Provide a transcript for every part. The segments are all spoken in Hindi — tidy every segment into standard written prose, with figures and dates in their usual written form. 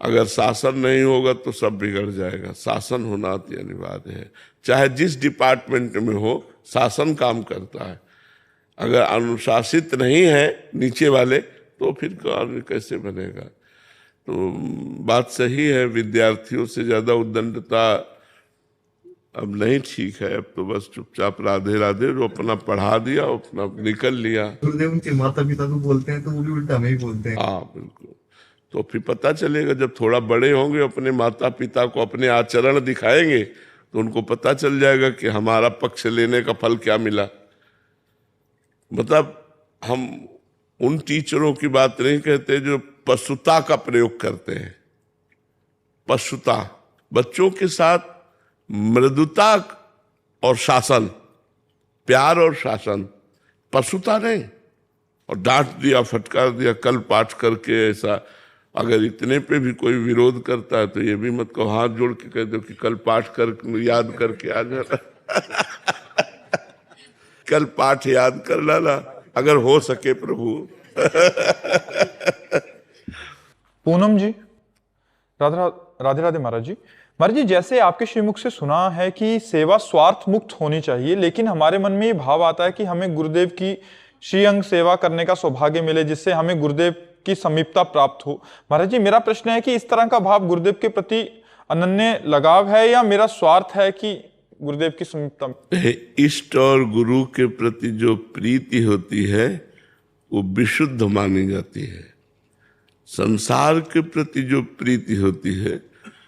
अगर शासन नहीं होगा तो सब बिगड़ जाएगा। शासन होना अति अनिवार्य है, चाहे जिस डिपार्टमेंट में हो, शासन काम करता है। अगर अनुशासित नहीं है नीचे वाले तो फिर आदमी कैसे बनेगा। तो बात सही है, विद्यार्थियों से ज्यादा उद्दंडता अब नहीं ठीक है। अब तो बस चुपचाप राधे राधे, जो अपना पढ़ा दिया अपना निकल लिया। गुरुदेव उनके माता पिता को बोलते हैं तो वो भी उल्टा हमें ही बोलते हैं। हाँ बिल्कुल। तो फिर पता चलेगा जब थोड़ा बड़े होंगे, अपने माता पिता को अपने आचरण दिखाएंगे तो उनको पता चल जाएगा कि हमारा पक्ष लेने का फल क्या मिला। मतलब हम उन टीचरों की बात नहीं कहते जो पशुता का प्रयोग करते हैं। पशुता, बच्चों के साथ मृदुता और शासन, प्यार और शासन, पशुता नहीं। और डांट दिया, फटकार दिया, कल पाठ करके ऐसा। अगर इतने पे भी कोई विरोध करता है तो ये भी मत कहो, हाथ जोड़ के कह दो कि कल पाठ कर याद करके आ जाना। कल पाठ याद कर लाना अगर हो सके प्रभु। पूनम जी, राधे राधे महाराज जी। महाराज जी, जैसे आपके श्रीमुख से सुना है कि सेवा स्वार्थ मुक्त होनी चाहिए, लेकिन हमारे मन में ये भाव आता है कि हमें गुरुदेव की श्रीअंग सेवा करने का सौभाग्य मिले, जिससे हमें गुरुदेव की समीपता प्राप्त हो। महाराज जी, मेरा प्रश्न है कि इस तरह का भाव गुरुदेव के प्रति अनन्य लगाव है या मेरा स्वार्थ है कि गुरुदेव की समीपता? इष्ट और गुरु के प्रति जो प्रीति होती है वो विशुद्ध मानी जाती है। संसार के प्रति जो प्रीति होती है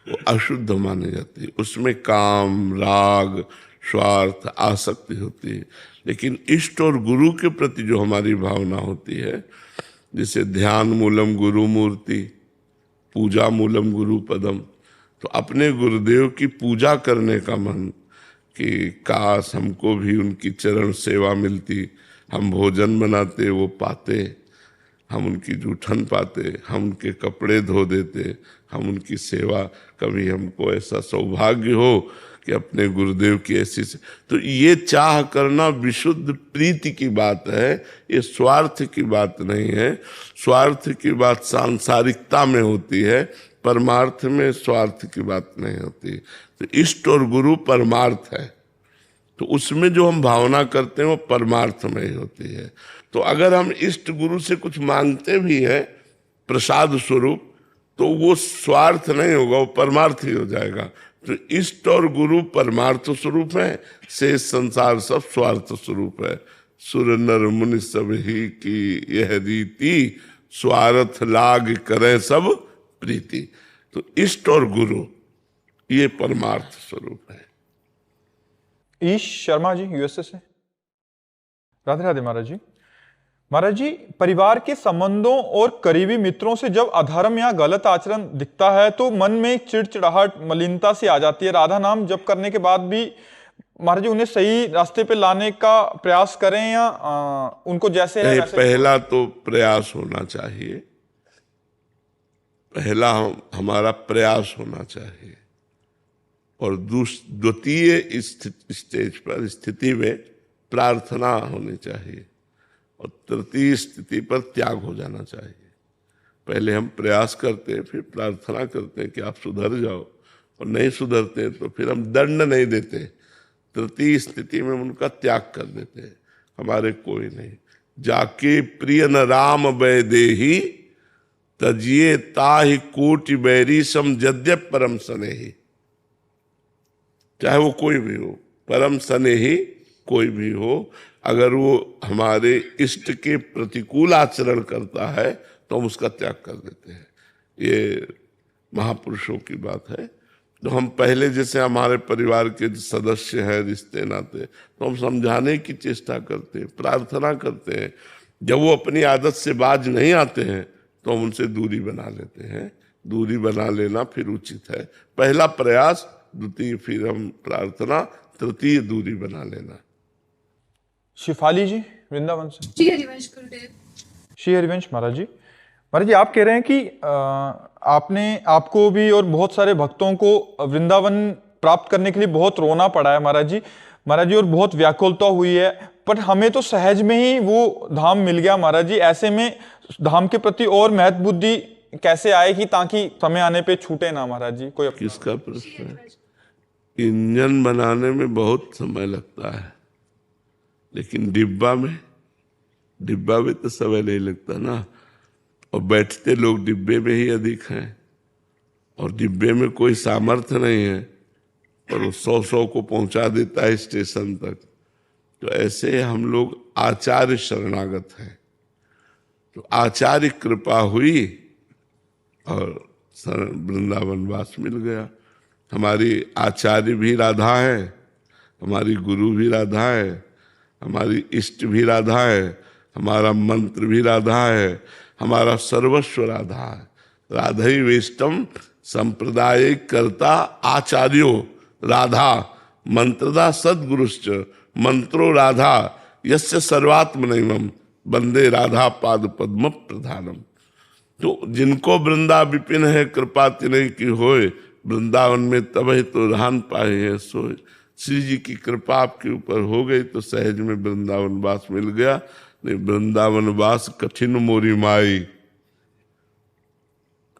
वो अशुद्ध मानी जाती है। उसमें काम, राग, स्वार्थ, आसक्ति होती है। लेकिन इष्ट और गुरु के प्रति जो हमारी भावना होती है, जैसे ध्यान मूलम गुरु मूर्ति, पूजा मूलम गुरु पदम, तो अपने गुरुदेव की पूजा करने का मन कि काश हमको भी उनकी चरण सेवा मिलती, हम भोजन बनाते वो पाते, हम उनकी जूठन पाते, हम उनके कपड़े धो देते, हम उनकी सेवा, कभी हमको ऐसा सौभाग्य हो कि अपने गुरुदेव की ऐसी से। तो ये चाह करना विशुद्ध प्रीति की बात है, ये स्वार्थ की बात नहीं है। स्वार्थ की बात सांसारिकता में होती है, परमार्थ में स्वार्थ की बात नहीं होती। तो इष्ट और गुरु परमार्थ है, तो उसमें जो हम भावना करते हैं वो परमार्थ में ही होती है। तो अगर हम इष्ट गुरु से कुछ मांगते भी हैं प्रसाद स्वरूप, तो वो स्वार्थ नहीं होगा, वो परमार्थ ही हो जाएगा। तो इष्ट और गुरु परमार्थ स्वरूप है, शेष संसार सब स्वार्थ स्वरूप है। सुर नर मुनि सब ही की यह रीति, स्वार्थ लाग करें सब प्रीति। तो इष्ट और गुरु ये परमार्थ स्वरूप है। ईश शर्मा जी, यूएसए से। राधे राधे महाराज जी। महाराज जी, परिवार के संबंधों और करीबी मित्रों से जब अधर्म या गलत आचरण दिखता है तो मन में एक चिड़चिड़ाहट, मलिनता सी आ जाती है। राधा नाम जप करने के बाद भी महाराज जी उन्हें सही रास्ते पे लाने का प्रयास करें या उनको जैसे है वैसे? पहला तो प्रयास होना चाहिए, पहला हमारा प्रयास होना चाहिए। और द्वितीय स्टेज पर स्थिति में प्रार्थना होनी चाहिए, और तृतीय स्थिति पर त्याग हो जाना चाहिए। पहले हम प्रयास करते हैं, फिर प्रार्थना करते हैं कि आप सुधर जाओ, और नहीं सुधरते तो फिर हम दंड नहीं देते, तृतीय स्थिति में उनका त्याग कर देते हैं। हमारे कोई नहीं, जाके प्रिय न राम वैदेही, तजिए ताहि कोटि बैरी सम जद्यप परम स्नेही। चाहे वो कोई भी हो, परम स्नेही कोई भी हो, अगर वो हमारे इष्ट के प्रतिकूल आचरण करता है तो हम उसका त्याग कर देते हैं। ये महापुरुषों की बात है। तो हम पहले जैसे हमारे परिवार के सदस्य हैं, रिश्ते नाते, तो हम समझाने की चेष्टा करते हैं, प्रार्थना करते हैं। जब वो अपनी आदत से बाज नहीं आते हैं तो हम उनसे दूरी बना लेते हैं। दूरी बना लेना फिर उचित है। पहला प्रयास, द्वितीय फिर हम प्रार्थना, तृतीय दूरी बना लेना। शिफाली जी, वृंदावन से। श्री हरिवंश गुरुदेव। श्री हरिवंश महाराज जी। महाराज जी, आप कह रहे हैं कि आपको भी और बहुत सारे भक्तों को वृंदावन प्राप्त करने के लिए बहुत रोना पड़ा है महाराज जी। महाराज जी, और बहुत व्याकुलता हुई है, पर हमें तो सहज में ही वो धाम मिल गया महाराज जी। ऐसे में धाम के प्रति और महत्व बुद्धि कैसे आए कि ताकि समय आने पे छूटे ना महाराज जी कोई किसका प्रश्न है? इंजन बनाने में बहुत समय लगता है, लेकिन डिब्बा में तो समय नहीं लगता ना। और बैठते लोग डिब्बे में ही अधिक हैं, और डिब्बे में कोई सामर्थ्य नहीं है, और वो 100 को पहुंचा देता है स्टेशन तक। तो ऐसे हम लोग आचार्य शरणागत हैं। तो आचार्य कृपा हुई और वृंदावन वास मिल गया। हमारी आचार्य भी राधा है, हमारी गुरु भी राधा है, हमारी इष्ट भी राधा है, हमारा मंत्र भी राधा है, हमारा सर्वस्व राधा है। राधई वेष्टम संप्रदाय कर्ता आचार्यो राधा मंत्रदा सद्गुरुश्च मंत्रो राधा यस्य सर्वात्मनैवम वंदे राधा पाद पद्म प्रधानम। तो जिनको वृंदा विपिन है कृपा तिन्हीं की होए, वृंदावन में तबही तो रहन पाए है सोए। श्री जी की कृपा आपके ऊपर हो गई तो सहज में वृंदावन वास मिल गया। नहीं वृंदावन वास कठिन मोरी माई,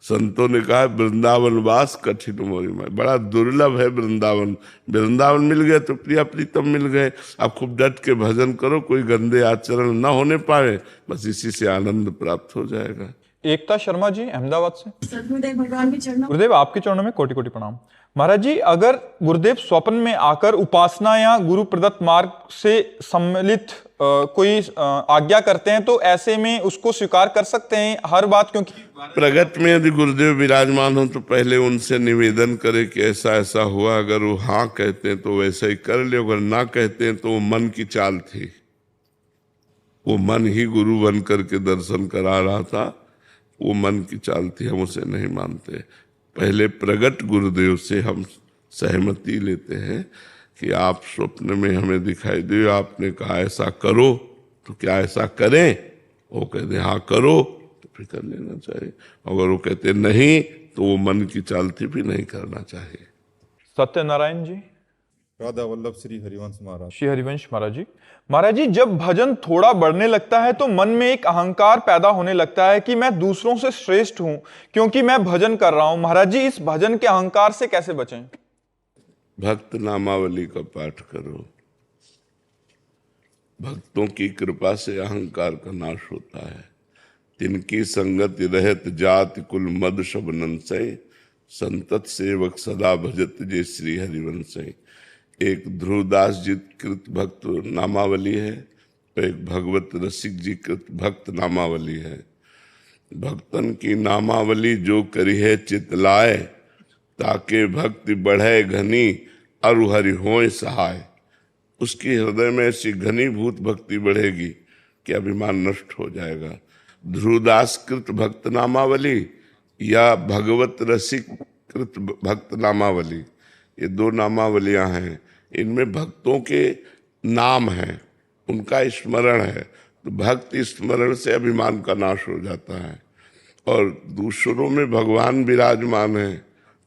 संतों ने कहा वृंदावन वास कठिन मोरी माई, बड़ा दुर्लभ है वृंदावन। वृंदावन मिल गया तो प्रिया प्रीतम मिल गए। आप खूब डट के भजन करो, कोई गंदे आचरण ना होने पाए, बस इसी से आनंद प्राप्त हो जाएगा। एकता शर्मा जी अहमदाबाद से। सदगुरुदेव भगवान के चरणों गुरुदेव आपके चरणों में कोटि कोटि प्रणाम। महाराज जी अगर गुरुदेव स्वप्न में आकर उपासना या गुरु प्रदत्त मार्ग से सम्मिलित कोई आज्ञा करते हैं तो ऐसे में उसको स्वीकार कर सकते हैं हर बात? क्योंकि प्रगट में यदि गुरुदेव विराजमान हो तो पहले उनसे निवेदन करे कि ऐसा ऐसा हुआ। अगर वो हाँ कहते हैं तो वैसा ही कर ले, अगर ना कहते हैं तो वो मन की चाल थी, वो मन ही गुरु बन करके दर्शन करा रहा था, वो मन की चाल थी, हम उसे नहीं मानते। पहले प्रगट गुरुदेव से हम सहमति लेते हैं कि आप स्वप्न में हमें दिखाई दे, आपने कहा ऐसा करो, तो क्या ऐसा करें? वो कहते हाँ करो तो फिर कर लेना चाहिए। अगर वो कहते नहीं तो वो मन की चाल थी, फिर नहीं करना चाहिए। सत्यनारायण जी। राधा वल्लभ श्री हरिवंश महाराज। श्री हरिवंश महाराज जी। महाराज जी जब भजन थोड़ा बढ़ने लगता है तो मन में एक अहंकार पैदा होने लगता है कि मैं दूसरों से श्रेष्ठ हूं क्योंकि मैं भजन कर रहा हूं। महाराज जी इस भजन के अहंकार से कैसे बचें? भक्त नामावली का पाठ करो। भक्तों की कृपा से अहंकार का नाश होता है। तिनकी संगति रहत जाति कुल मद सब नंसय, संतत सेवक सदा भजत जे श्री हरिवंशय। एक ध्रुवदास जी कृत भक्त नामावली है, तो एक भगवत रसिक जी कृत भक्त नामावली है। भक्तन की नामावली जो करी है चितलाए, ताके भक्ति बढ़े घनी अरु हरि होय सहाय। उसकी हृदय में ऐसी घनीभूत भक्ति बढ़ेगी कि अभिमान नष्ट हो जाएगा। ध्रुवदास कृत भक्त नामावली या भगवत रसिक कृत भक्त नामावली, ये दो नामावलियां हैं। इनमें भक्तों के नाम हैं, उनका स्मरण है, तो भक्ति स्मरण से अभिमान का नाश हो जाता है। और दूसरों में भगवान विराजमान है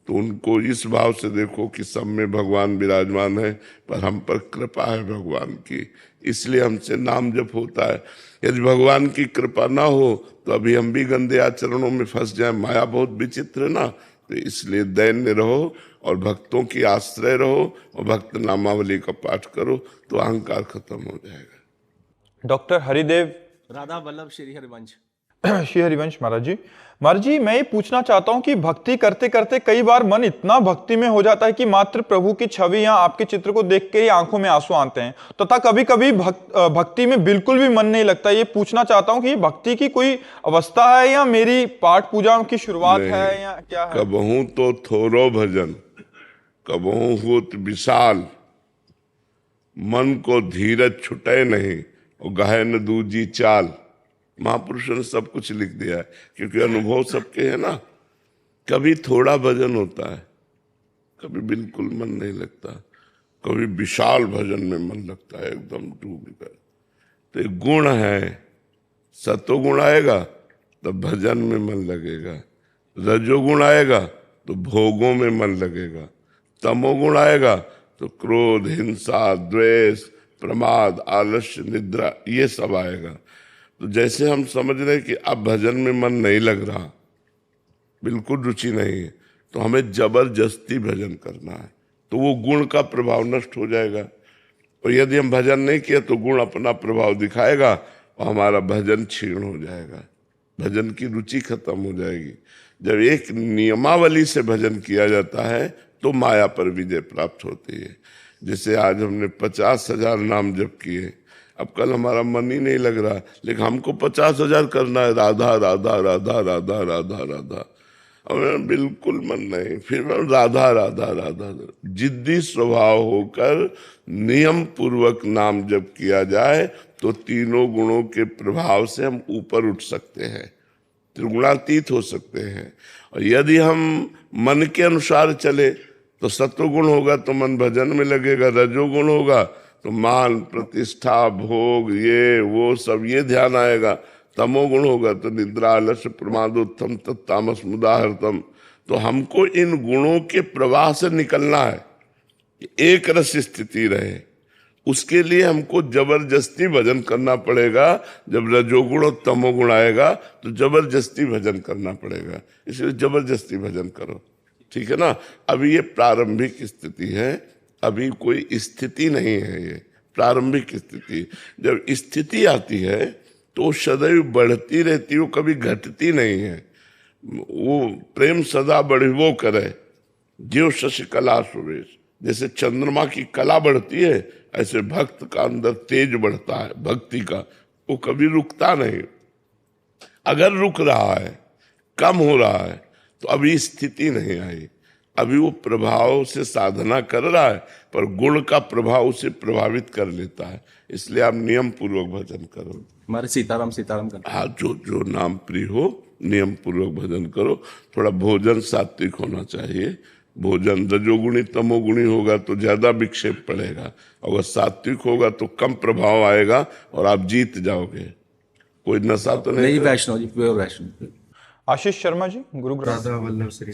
तो उनको इस भाव से देखो कि सब में भगवान विराजमान है, पर हम पर कृपा है भगवान की, इसलिए हमसे नाम जप होता है। यदि भगवान की कृपा ना हो तो अभी हम भी गंदे आचरणों में फंस जाए। माया बहुत विचित्र है ना, तो इसलिए दैन्य रहो और भक्तों की आश्रय रहो और भक्त नामावली का पाठ करो तो अहंकार खत्म हो जाएगा। डॉक्टर हरिदेव। राधा वल्लभ श्री हरिवंश। श्री हरिवंश महाराज जी। महाराज जी मैं ये पूछना चाहता हूं कि भक्ति करते करते कई बार मन इतना भक्ति में हो जाता है कि मात्र प्रभु की छवि या आपके चित्र को देख के ही आंखों में आंसू आते हैं, तथा कभी कभी भक्ति में बिल्कुल भी मन नहीं लगता। ये पूछना चाहता हूं कि ये भक्ति की कोई अवस्था है या मेरी पाठ पूजा की शुरुआत है या क्या है? कबहू तो थोरो भजन, कबहू होत विशाल, मन को धीरज छुटे नहीं और गहे न दूजी चाल। महापुरुषों ने सब कुछ लिख दिया है, क्योंकि अनुभव सबके है ना। कभी थोड़ा भजन होता है, कभी बिल्कुल मन नहीं लगता, कभी विशाल भजन में मन लगता है एकदम डूब कर। तो एक गुण है, सतोगुण आएगा तब भजन में मन लगेगा, रजोगुण आएगा तो भोगों में मन लगेगा, तमोगुण आएगा तो क्रोध, हिंसा, द्वेष, प्रमाद, आलस्य, निद्रा, ये सब आएगा। तो जैसे हम समझ रहे कि अब भजन में मन नहीं लग रहा, बिल्कुल रुचि नहीं है, तो हमें जबरदस्ती भजन करना है, तो वो गुण का प्रभाव नष्ट हो जाएगा। और यदि हम भजन नहीं किए तो गुण अपना प्रभाव दिखाएगा और हमारा भजन क्षीण हो जाएगा, भजन की रुचि खत्म हो जाएगी। जब एक नियमावली से भजन किया जाता है तो माया पर विजय प्राप्त होती है। जैसे आज हमने 50,000 नाम जप किए, अब कल हमारा मन ही नहीं लग रहा, लेकिन हमको 50,000 करना है, राधा राधा राधा राधा राधा राधा, और मेरा बिल्कुल मन नहीं, फिर मैं राधा राधा राधा। जिद्दी स्वभाव होकर नियम पूर्वक नाम जप किया जाए तो तीनों गुणों के प्रभाव से हम ऊपर उठ सकते हैं, त्रिगुणातीत हो सकते हैं। और यदि हम मन के अनुसार चले तो सत्वगुण होगा तो मन भजन में लगेगा, रजोगुण होगा तो मान प्रतिष्ठा भोग ये वो सब ये ध्यान आएगा, तमोगुण होगा तो निद्रा आलस्य प्रमादोत्तम तत्तामस मुदाहरतम। तो हमको इन गुणों के प्रवाह से निकलना है, एक रस स्थिति रहे, उसके लिए हमको जबरदस्ती भजन करना पड़ेगा। जब रजोगुण और तमोगुण आएगा तो जबरदस्ती भजन करना पड़ेगा, इसलिए जबरदस्ती भजन करो, ठीक है ना। अभी ये प्रारंभिक स्थिति है, अभी कोई स्थिति नहीं है, ये प्रारंभिक स्थिति। जब स्थिति आती है तो सदैव बढ़ती रहती है, वो कभी घटती नहीं है। वो प्रेम सदा बढ़िबो करे, ज्यो शशि कला सुवेश। जैसे चंद्रमा की कला बढ़ती है, ऐसे भक्त का अंदर तेज बढ़ता है भक्ति का, वो कभी रुकता नहीं। अगर रुक रहा है, कम हो रहा है, तो अभी स्थिति नहीं आई, अभी वो प्रभाव से साधना कर रहा है, पर गुण का प्रभाव उसे प्रभावित कर लेता है। इसलिए आप नियम पूर्वक भजन करो। हमारे सीताराम सीताराम करते हाँ, जो नाम प्रिय हो नियम पूर्वक भजन करो। थोड़ा भोजन सात्विक होना चाहिए, भोजन रजोगुणी तमोगुणी होगा तो ज्यादा विक्षेप पड़ेगा, अगर सात्विक होगा तो कम प्रभाव आएगा और आप जीत जाओगे। कोई नशा तो नहीं? वैष्णव जी, प्योर वैष्णव। आशीष शर्मा जी, गुरु ग्रंथ। राधा वल्लभ श्री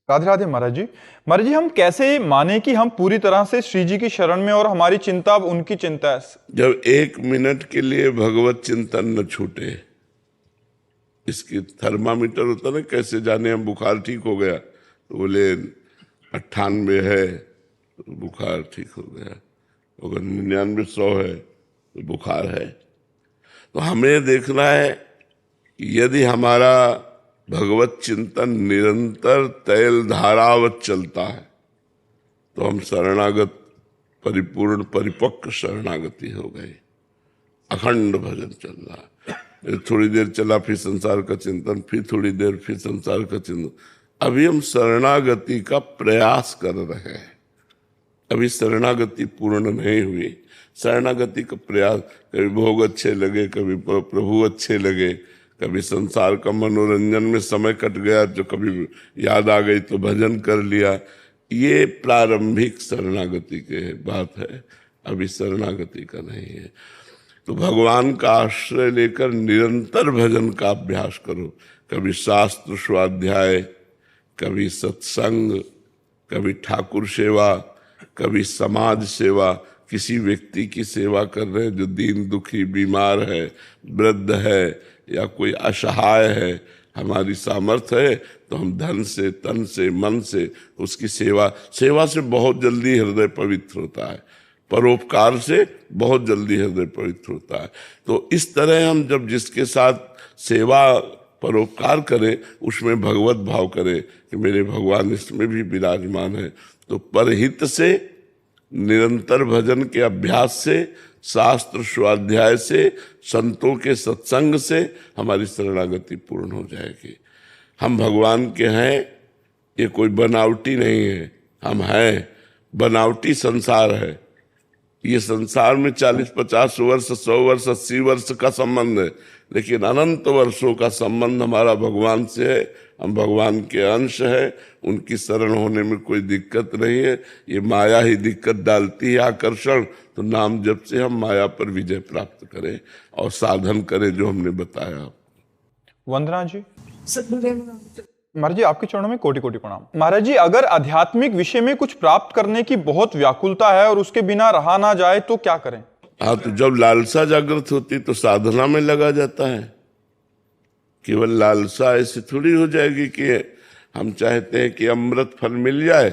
राधे राधे महाराज जी। महाराज जी, हम कैसे माने कि हम पूरी तरह से श्री जी की शरण में और हमारी चिंता अब उनकी चिंता है? जब 1 मिनट के लिए भगवत चिंतन न छूटे। इसकी थर्मामीटर होता ना, कैसे जाने हम बुखार ठीक हो गया, तो बोले 98 है तो बुखार ठीक हो गया, अगर 99 100 है तो बुखार है। तो हमें देखना है कि यदि हमारा भगवत चिंतन निरंतर तैल धारावत चलता है तो हम शरणागत, परिपूर्ण परिपक्व शरणागति हो गई। अखंड भजन चल रहा है, थोड़ी देर चला फिर संसार का चिंतन, फिर थोड़ी देर फिर संसार का चिंतन। अभी हम शरणागति का प्रयास कर रहे हैं, अभी शरणागति पूर्ण नहीं हुई। शरणागति का प्रयास, कभी भोग अच्छे लगे, कभी प्रभु अच्छे लगे, कभी संसार का मनोरंजन में समय कट गया, तो कभी याद आ गई तो भजन कर लिया। ये प्रारंभिक शरणागति के बात है, अभी शरणागति का नहीं है। तो भगवान का आश्रय लेकर निरंतर भजन का अभ्यास करो। कभी शास्त्र स्वाध्याय, कभी सत्संग, कभी ठाकुर सेवा, कभी समाज सेवा। किसी व्यक्ति की सेवा कर रहे हैं जो दीन दुखी बीमार है, वृद्ध है या कोई असहाय है, हमारी सामर्थ्य है तो हम धन से, तन से, मन से उसकी सेवा से बहुत जल्दी हृदय पवित्र होता है, परोपकार से बहुत जल्दी हृदय पवित्र होता है। तो इस तरह हम जब जिसके साथ सेवा परोपकार करें, उसमें भगवत भाव करें कि मेरे भगवान इसमें भी विराजमान है, तो परहित से, निरंतर भजन के अभ्यास से, शास्त्र स्वाध्याय से, संतों के सत्संग से हमारी शरणागति पूर्ण हो जाएगी। हम भगवान के हैं, ये कोई बनावटी नहीं है, हम हैं। बनावटी संसार है, ये संसार में 40-50 वर्ष, 100 वर्ष, 80 वर्ष का संबंध है, लेकिन अनंत वर्षों का संबंध हमारा भगवान से है। हम भगवान के अंश है, उनकी शरण होने में कोई दिक्कत नहीं है। ये माया ही दिक्कत डालती है, आकर्षण। तो नाम जप से हम माया पर विजय प्राप्त करें और साधन करें जो हमने बताया। वंदना जी। महाराज जी, आपके चरणों में कोटि कोटि प्रणाम। महाराज जी, अगर आध्यात्मिक विषय में कुछ प्राप्त करने की बहुत व्याकुलता है और उसके बिना रहा ना जाए तो क्या करें? हाँ, तो जब लालसा जागृत होती तो साधना में लगा जाता है। केवल लालसा ऐसे थोड़ी हो जाएगी कि हम चाहते हैं कि अमृत फल मिल जाए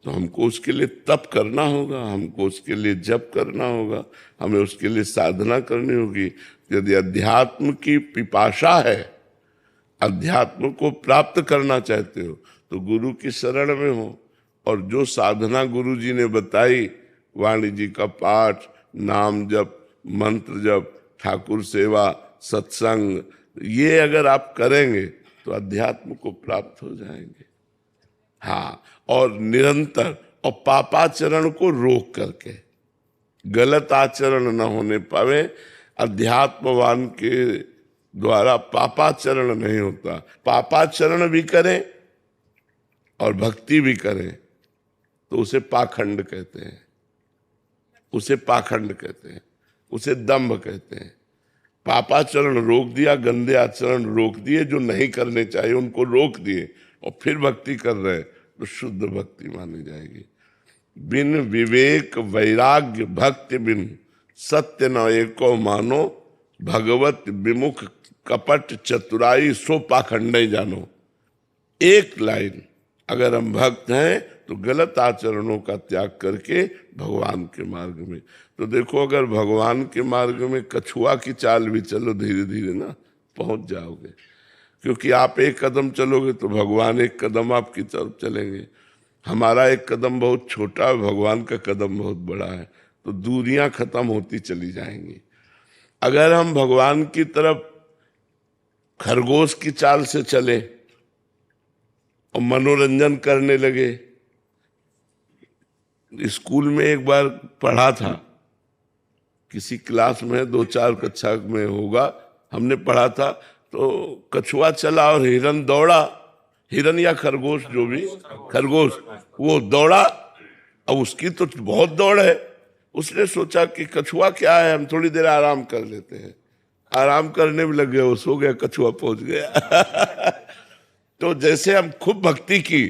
तो हमको उसके लिए तप करना होगा, हमको उसके लिए जप करना होगा, हमें उसके लिए साधना करनी होगी। यदि अध्यात्म की पिपासा है, अध्यात्म को प्राप्त करना चाहते हो तो गुरु की शरण में हो। और जो साधना गुरु जी ने बताई, वाणी जी का पाठ, नाम जप, मंत्र जप, ठाकुर सेवा, सत्संग, ये अगर आप करेंगे तो अध्यात्म को प्राप्त हो जाएंगे। हाँ, और निरंतर, और पापाचरण को रोक करके, गलत आचरण न होने पावे। अध्यात्मवान के द्वारा पापाचरण नहीं होता। पापाचरण भी करें और भक्ति भी करें तो उसे पाखंड कहते हैं, उसे पाखंड कहते हैं, उसे दंभ कहते हैं। पापाचरण रोक दिया, गंदे आचरण रोक दिए, जो नहीं करने चाहिए उनको रोक दिए, और फिर भक्ति कर रहे हैं तो शुद्ध भक्ति मानी जाएगी। बिन विवेक वैराग्य भक्ति बिन सत्य न एको मानो, भगवत विमुख कपट चतुराई सो पाखंड जानो। एक लाइन, अगर हम भक्त हैं तो गलत आचरणों का त्याग करके भगवान के मार्ग में। तो देखो, अगर भगवान के मार्ग में कछुआ की चाल भी चलो, धीरे धीरे ना पहुंच जाओगे, क्योंकि आप एक कदम चलोगे तो भगवान एक कदम आपकी तरफ चलेंगे। हमारा एक कदम बहुत छोटा है, भगवान का कदम बहुत बड़ा है, तो दूरियां खत्म होती चली जाएंगी। अगर हम भगवान की तरफ खरगोश की चाल से चले और मनोरंजन करने लगे, स्कूल में एक बार पढ़ा था, किसी क्लास में 2-4 कक्षा में होगा, हमने पढ़ा था, तो कछुआ चला और हिरन दौड़ा, हिरन या खरगोश, जो भी, खरगोश, वो दौड़ा। अब उसकी तो बहुत दौड़ है, उसने सोचा कि कछुआ क्या है, हम थोड़ी देर आराम कर लेते हैं। आराम करने में लग गए, वो सो गया, कछुआ पहुंच गया। तो जैसे हम खूब भक्ति की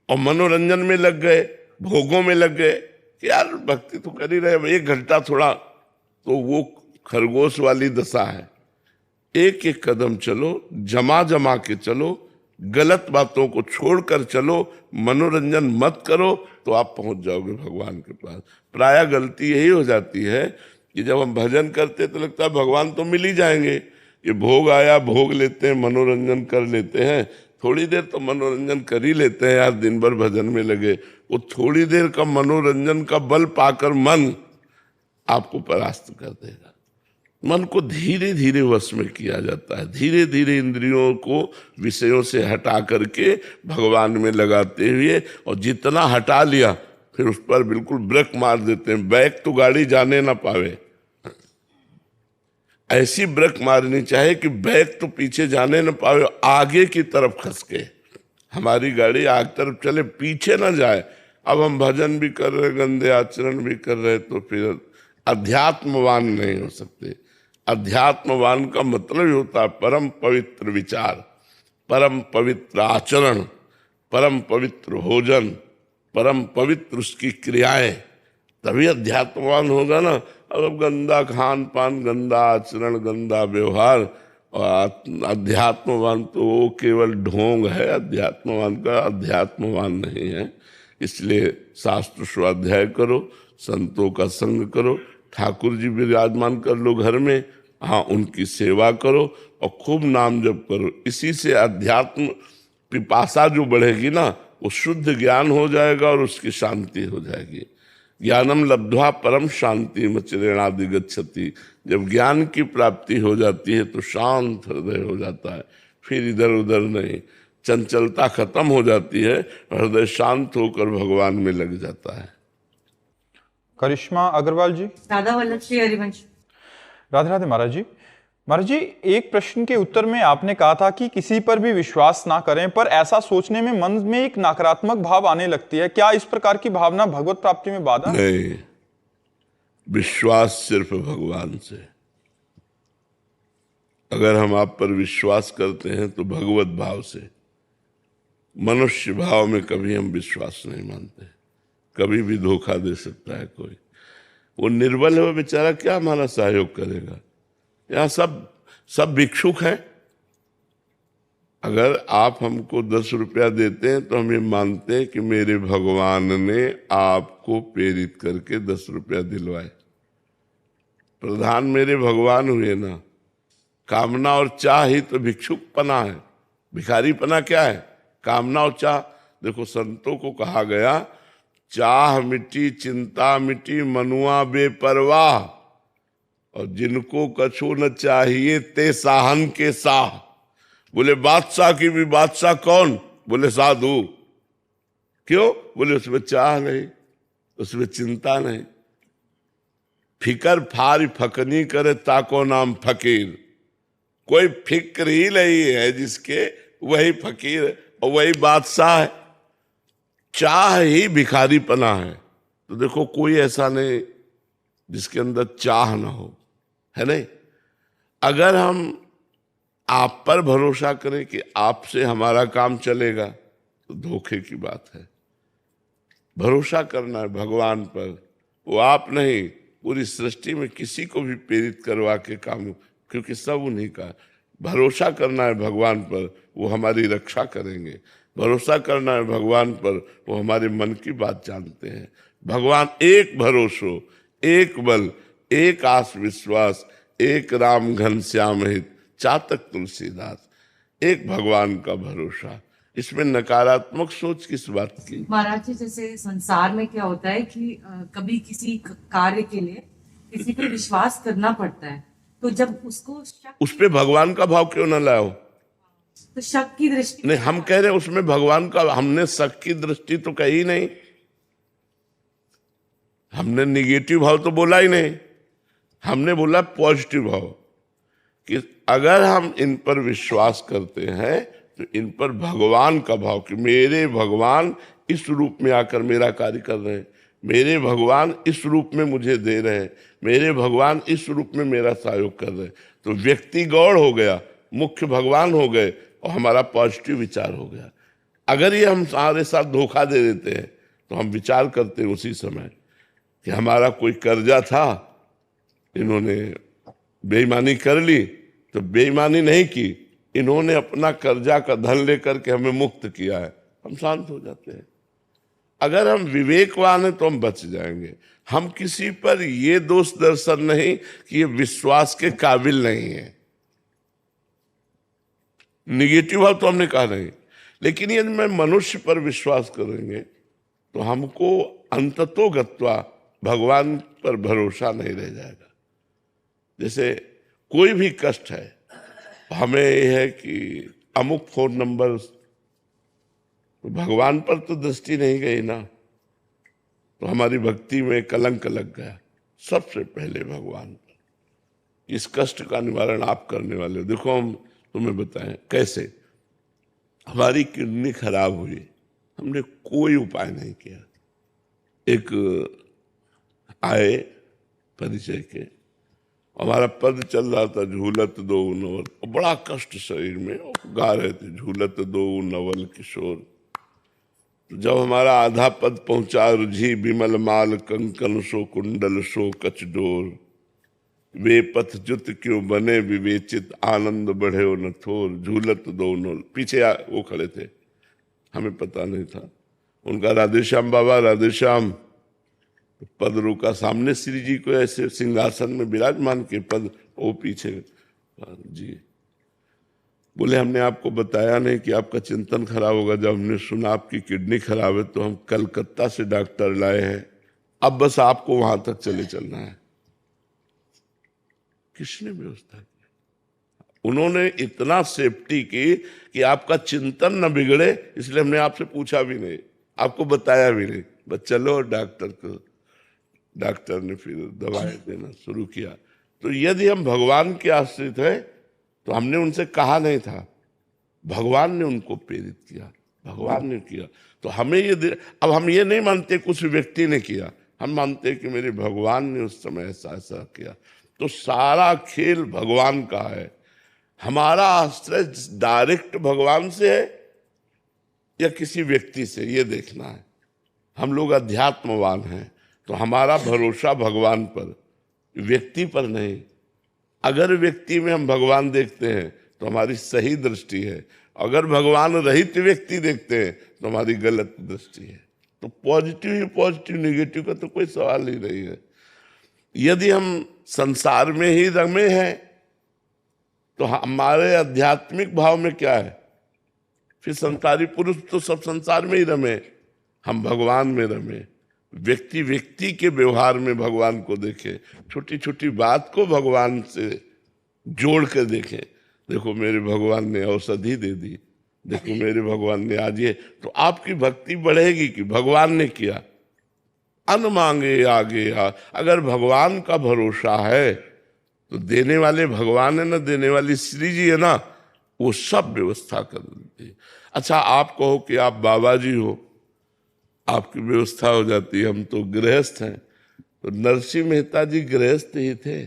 और मनोरंजन में लग गए, भोगों में लग गए कि यार भक्ति तो कर ही रहे, 1 घंटा थोड़ा, तो वो खरगोश वाली दशा है। एक एक कदम चलो, जमा जमा के चलो, गलत बातों को छोड़कर चलो, मनोरंजन मत करो, तो आप पहुंच जाओगे भगवान के पास। प्रायः गलती यही हो जाती है कि जब हम भजन करते तो लगता है भगवान तो मिल ही जाएंगे, ये भोग आया, भोग लेते हैं, मनोरंजन कर लेते हैं, थोड़ी देर तो मनोरंजन कर ही लेते हैं यार, दिन भर भजन में लगे। वो थोड़ी देर का मनोरंजन का बल पाकर मन आपको परास्त कर देगा। मन को धीरे धीरे वश में किया जाता है, धीरे धीरे इंद्रियों को विषयों से हटा करके भगवान में लगाते हुए, और जितना हटा लिया फिर उस पर बिल्कुल ब्रेक मार देते हैं, बैक तो गाड़ी जाने ना पावे। ऐसी ब्रेक मारनी चाहिए कि बैक तो पीछे जाने न पावे, आगे की तरफ खस के हमारी गाड़ी आगे तरफ चले, पीछे ना जाए। अब हम भजन भी कर रहे, गंदे आचरण भी कर रहे, तो फिर अध्यात्मवान नहीं हो सकते। अध्यात्मवान का मतलब ही होता है परम पवित्र विचार, परम पवित्र आचरण, परम पवित्र भोजन, परम पवित्र उसकी क्रियाएं, तभी अध्यात्मवान होगा ना। अब गंदा खान पान, गंदा आचरण, गंदा व्यवहार, और अध्यात्मवान तो वो केवल ढोंग है, अध्यात्मवान का अध्यात्मवान नहीं है। इसलिए शास्त्र स्वाध्याय करो, संतों का संग करो, ठाकुर जी विराजमान कर लो घर में, हाँ उनकी सेवा करो और खूब नाम जप करो। इसी से अध्यात्म पिपासा जो बढ़ेगी ना, वो शुद्ध ज्ञान हो जाएगा और उसकी शांति हो जाएगी। ज्ञानम लब्ध्वा परम शांति मचिरेणादि गच्छति। जब ज्ञान की प्राप्ति हो जाती है तो शांत हृदय हो जाता है, फिर इधर उधर नहीं, चंचलता खत्म हो जाती है, हृदय शांत होकर भगवान में लग जाता है। करिश्मा अग्रवाल जी। राधा वल्लभ श्री हरिवंश। राधे राधे महाराज जी। महाराज जी, एक प्रश्न के उत्तर में आपने कहा था कि किसी पर भी विश्वास ना करें, पर ऐसा सोचने में मन में एक नकारात्मक भाव आने लगती है। क्या इस प्रकार की भावना भगवत प्राप्ति में बाधा? नहीं, विश्वास सिर्फ भगवान से। अगर हम आप पर विश्वास करते हैं तो भगवत भाव से। मनुष्य भाव में कभी हम विश्वास नहीं मानते, कभी भी धोखा दे सकता है कोई। वो निर्बल है, वो बेचारा क्या हमारा सहयोग करेगा। यहाँ सब भिक्षुक हैं, अगर आप हमको 10 रुपया देते हैं तो हम ये मानते हैं कि मेरे भगवान ने आपको प्रेरित करके 10 रुपया दिलवाए। प्रधान मेरे भगवान हुए ना। कामना और चाह ही तो भिक्षुक पना है। भिखारी पना क्या है? कामना और चाह। देखो संतों को कहा गया, चाह मिटी चिंता मिटी मनुआ बेपरवाह, और जिनको कछु न चाहिए ते साहन के साह। बोले बादशाह की भी बादशाह कौन? बोले साधु। क्यों? बोले उसमें चाह नहीं, उसमें चिंता नहीं। फिकर फार फकनी करे ताको नाम फकीर। कोई फिक्र ही नहीं है जिसके, वही फकीर और वही बादशाह है। चाह ही भिखारीपना है। तो देखो कोई ऐसा नहीं जिसके अंदर चाह ना हो, है नहीं। अगर हम आप पर भरोसा करें कि आपसे हमारा काम चलेगा तो धोखे की बात है। भरोसा करना है भगवान पर, वो आप नहीं, पूरी सृष्टि में किसी को भी प्रेरित करवा के काम, क्योंकि सब उन्हीं का। भरोसा करना है भगवान पर, वो हमारी रक्षा करेंगे। भरोसा करना है भगवान पर, वो हमारे मन की बात जानते हैं। भगवान एक भरोसो, एक बल, एक आस विश्वास, एक राम घनश्याम हित, चातक तुलसीदास। एक भगवान का भरोसा। इसमें नकारात्मक सोच किस बात की? महाराज जी, जैसे संसार में क्या होता है कि कभी किसी कार्य के लिए किसी पर विश्वास करना पड़ता है, तो जब उसको उस पे भगवान का भाव क्यों न लाओ? तो शक की दृष्टि नहीं, हम कह रहे हैं उसमें भगवान का, हमने शक की दृष्टि तो कही नहीं, हमने निगेटिव भाव तो बोला ही नहीं, हमने बोला पॉजिटिव भाव कि अगर हम इन पर विश्वास करते हैं तो इन पर भगवान का भाव कि मेरे भगवान इस रूप में आकर मेरा कार्य कर रहे हैं, मेरे भगवान इस रूप में मुझे दे रहे हैं, मेरे भगवान इस रूप में मेरा सहयोग कर रहे हैं। तो व्यक्ति गौड़ हो गया, मुख्य भगवान हो गए और हमारा पॉजिटिव विचार हो गया। अगर ये हम हमारे साथ धोखा दे देते हैं तो हम विचार करते हैं उसी समय कि हमारा कोई कर्जा था, इन्होंने बेईमानी कर ली, तो बेईमानी नहीं की, इन्होंने अपना कर्जा का धन लेकर के हमें मुक्त किया है, हम शांत हो जाते हैं। अगर हम विवेकवान हैं तो हम बच जाएंगे। हम किसी पर ये दोष दर्शन नहीं कि ये विश्वास के काबिल नहीं है। निगेटिव भाव तो हमने कहा नहीं, लेकिन यदि मैं मनुष्य पर विश्वास करेंगे तो हमको अंततोगत्वा भगवान पर भरोसा नहीं रह जाएगा। जैसे कोई भी कष्ट है, हमें यह है कि अमुक फोन नंबर, तो भगवान पर तो दृष्टि नहीं गई ना, तो हमारी भक्ति में कलंक लग गया। सबसे पहले भगवान पर। इस कष्ट का निवारण आप करने वाले हो। देखो हम तुम्हें बताएं कैसे। हमारी किडनी खराब हुई, हमने कोई उपाय नहीं किया। एक आए परिचय के, हमारा पद चल रहा था झूलत दो नवल, बड़ा कष्ट शरीर में, गा रहे थे झूलत दो नवल किशोर। तो जब हमारा आधा पद पहुंचा, रुझी बिमल माल कंकन सो कुंडल सो कच डोर, वे पथ जुत क्यों बने विवेचित, आनंद बढ़े हो न थोर, झूलत दो नवल। पीछे वो खड़े थे, हमें पता नहीं था उनका। राधेश्याम बाबा, राधेश्याम। पद रुका, सामने श्री जी को ऐसे सिंहासन में विराजमान के पद, वो पीछे जी। बोले हमने आपको बताया नहीं कि आपका चिंतन खराब होगा। जब हमने सुना आपकी किडनी खराब है तो हम कलकत्ता से डॉक्टर लाए हैं, अब बस आपको वहां तक चले चलना है। किसने व्यवस्था की? उन्होंने इतना सेफ्टी की कि आपका चिंतन न बिगड़े, इसलिए हमने आपसे पूछा भी नहीं, आपको बताया भी नहीं, बस चलो डॉक्टर को। डॉक्टर ने फिर दवाएं देना शुरू किया। तो यदि हम भगवान के आश्रित हैं तो हमने उनसे कहा नहीं था, भगवान ने उनको प्रेरित किया, भगवान ने किया। तो हमें ये, अब हम ये नहीं मानते कुछ व्यक्ति ने किया, हम मानते कि मेरे भगवान ने उस समय ऐसा ऐसा किया। तो सारा खेल भगवान का है। हमारा आश्रय डायरेक्ट भगवान से है या किसी व्यक्ति से, ये देखना है। हम लोग अध्यात्मवान हैं तो हमारा भरोसा भगवान पर, व्यक्ति पर नहीं। अगर व्यक्ति में हम भगवान देखते हैं तो हमारी सही दृष्टि है, अगर भगवान रहित व्यक्ति देखते हैं तो हमारी गलत दृष्टि है। तो पॉजिटिव ही पॉजिटिव, नेगेटिव का तो कोई सवाल ही नहीं है। यदि हम संसार में ही रमे हैं तो हमारे आध्यात्मिक भाव में क्या है? फिर संसारी पुरुष तो सब संसार में ही रमे, हम भगवान में रमे। व्यक्ति व्यक्ति के व्यवहार में भगवान को देखे, छोटी छोटी बात को भगवान से जोड़ कर देखे। देखो मेरे भगवान ने औषधि दे दी, देखो मेरे भगवान ने आज ये, तो आपकी भक्ति बढ़ेगी कि भगवान ने किया। अन्न मांगे आगे आ, अगर भगवान का भरोसा है तो देने वाले भगवान है ना, देने वाली श्री जी है ना, वो सब व्यवस्था कर देती है। अच्छा आप कहो कि आप बाबा जी हो, आपकी व्यवस्था हो जाती है, हम तो गृहस्थ हैं। तो नरसिंह मेहता जी गृहस्थ ही थे।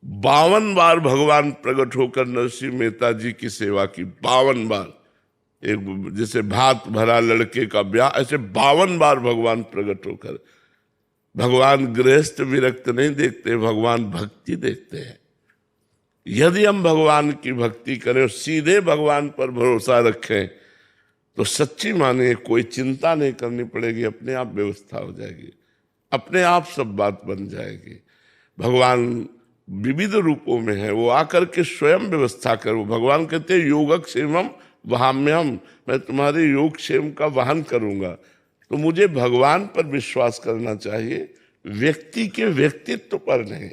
52 बार भगवान प्रकट होकर नरसिंह मेहता जी की सेवा की, 52 बार। एक जैसे भात भरा लड़के का ब्याह, ऐसे 52 बार भगवान प्रकट होकर। भगवान गृहस्थ विरक्त नहीं देखते, भगवान भक्ति देखते हैं। यदि हम भगवान की भक्ति करें और सीधे भगवान पर भरोसा रखें तो सच्ची माने कोई चिंता नहीं करनी पड़ेगी, अपने आप व्यवस्था हो जाएगी, अपने आप सब बात बन जाएगी। भगवान विविध रूपों में है, वो आकर के स्वयं व्यवस्था करो। भगवान कहते हैं योगक्षेमम वहाम्यहम, मैं तुम्हारे योगक्षेम का वहन करूंगा। तो मुझे भगवान पर विश्वास करना चाहिए, व्यक्ति के व्यक्तित्व पर नहीं।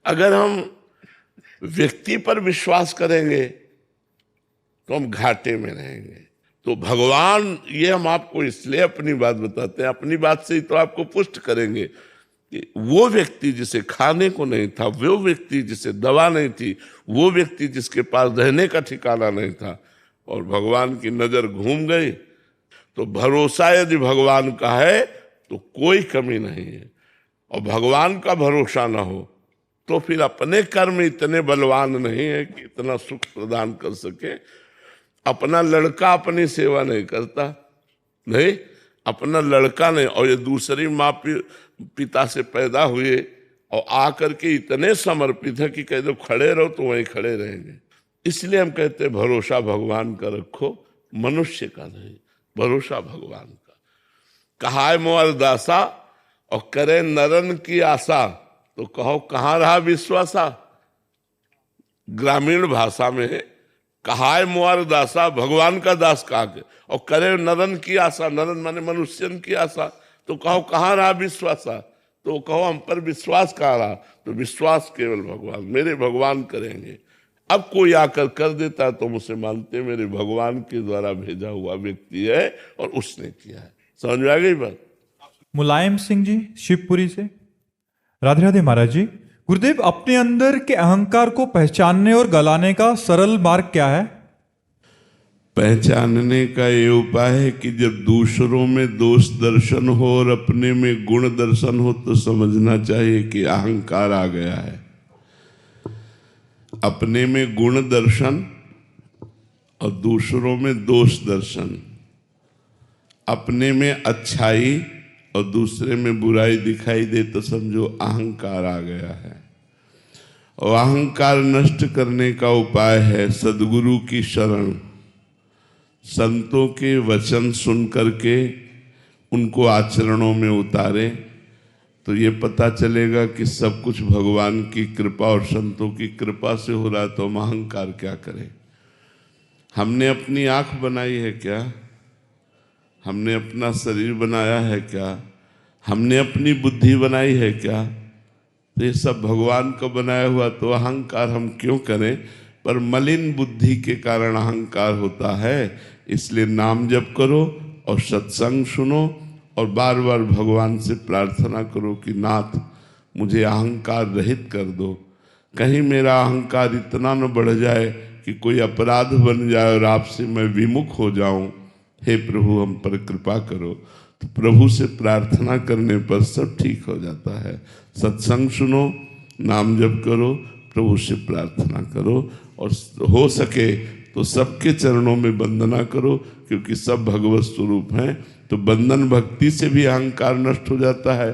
अगर हम व्यक्ति पर विश्वास करेंगे तो हम घाटे में रहेंगे। तो भगवान, ये हम आपको इसलिए अपनी बात बताते हैं, अपनी बात से ही तो आपको पुष्ट करेंगे कि वो व्यक्ति जिसे खाने को नहीं था, वो व्यक्ति जिसे दवा नहीं थी, वो व्यक्ति जिसके पास रहने का ठिकाना नहीं था, और भगवान की नजर घूम गई। तो भरोसा यदि भगवान का है तो कोई कमी नहीं है, और भगवान का भरोसा ना हो तो फिर अपने कर्म इतने बलवान नहीं है कि इतना सुख प्रदान कर सके। अपना लड़का अपनी सेवा नहीं करता, नहीं, अपना लड़का नहीं, और ये दूसरी माँ पिता से पैदा हुए और आकर के इतने समर्पित है कि कह दो खड़े रहो तो वहीं खड़े रहेंगे। इसलिए हम कहते हैं भरोसा भगवान का रखो, मनुष्य का नहीं, भरोसा भगवान का। कहा है मोर दासा और करे नरन की आशा, तो कहो कहाँ रहा विश्वासा। ग्रामीण भाषा में कहा है मोर दासा, भगवान का दास कहा के, और करे नरन की आशा, नरन माने मनुष्यन की आशा, तो कहो कहाँ रहा विश्वासा। तो कहो हम पर विश्वास कहाँ रहा, तो विश्वास केवल भगवान, मेरे भगवान करेंगे। अब कोई आकर कर देता तो मुझसे मानते मेरे भगवान के द्वारा भेजा हुआ व्यक्ति है और उसने किया है। समझ में आ गई बात? मुलायम सिंह जी शिवपुरी से। राधे राधे महाराज जी। गुरुदेव, अपने अंदर के अहंकार को पहचानने और गलाने का सरल मार्ग क्या है? पहचानने का ये उपाय है कि जब दूसरों में दोष दर्शन हो और अपने में गुण दर्शन हो तो समझना चाहिए कि अहंकार आ गया है। अपने में गुण दर्शन और दूसरों में दोष दर्शन, अपने में अच्छाई और दूसरे में बुराई दिखाई दे तो समझो अहंकार आ गया है। और अहंकार नष्ट करने का उपाय है सद्गुरु की शरण, संतों के वचन सुन करके उनको आचरणों में उतारे तो ये पता चलेगा कि सब कुछ भगवान की कृपा और संतों की कृपा से हो रहा है। तो हम अहंकार क्या करें? हमने अपनी आंख बनाई है क्या? हमने अपना शरीर बनाया है क्या? हमने अपनी बुद्धि बनाई है क्या? तो ये सब भगवान का बनाया हुआ, तो अहंकार हम क्यों करें? पर मलिन बुद्धि के कारण अहंकार होता है। इसलिए नाम जप करो और सत्संग सुनो और बार बार भगवान से प्रार्थना करो कि नाथ मुझे अहंकार रहित कर दो। कहीं मेरा अहंकार इतना न बढ़ जाए कि कोई अपराध बन जाए और आपसे मैं विमुख हो जाऊं। हे प्रभु हम पर कृपा करो। तो प्रभु से प्रार्थना करने पर सब ठीक हो जाता है। सत्संग सुनो, नाम जप करो, प्रभु से प्रार्थना करो और हो सके तो सबके चरणों में वंदना करो, क्योंकि सब भगवत स्वरूप हैं। तो बंधन भक्ति से भी अहंकार नष्ट हो जाता है,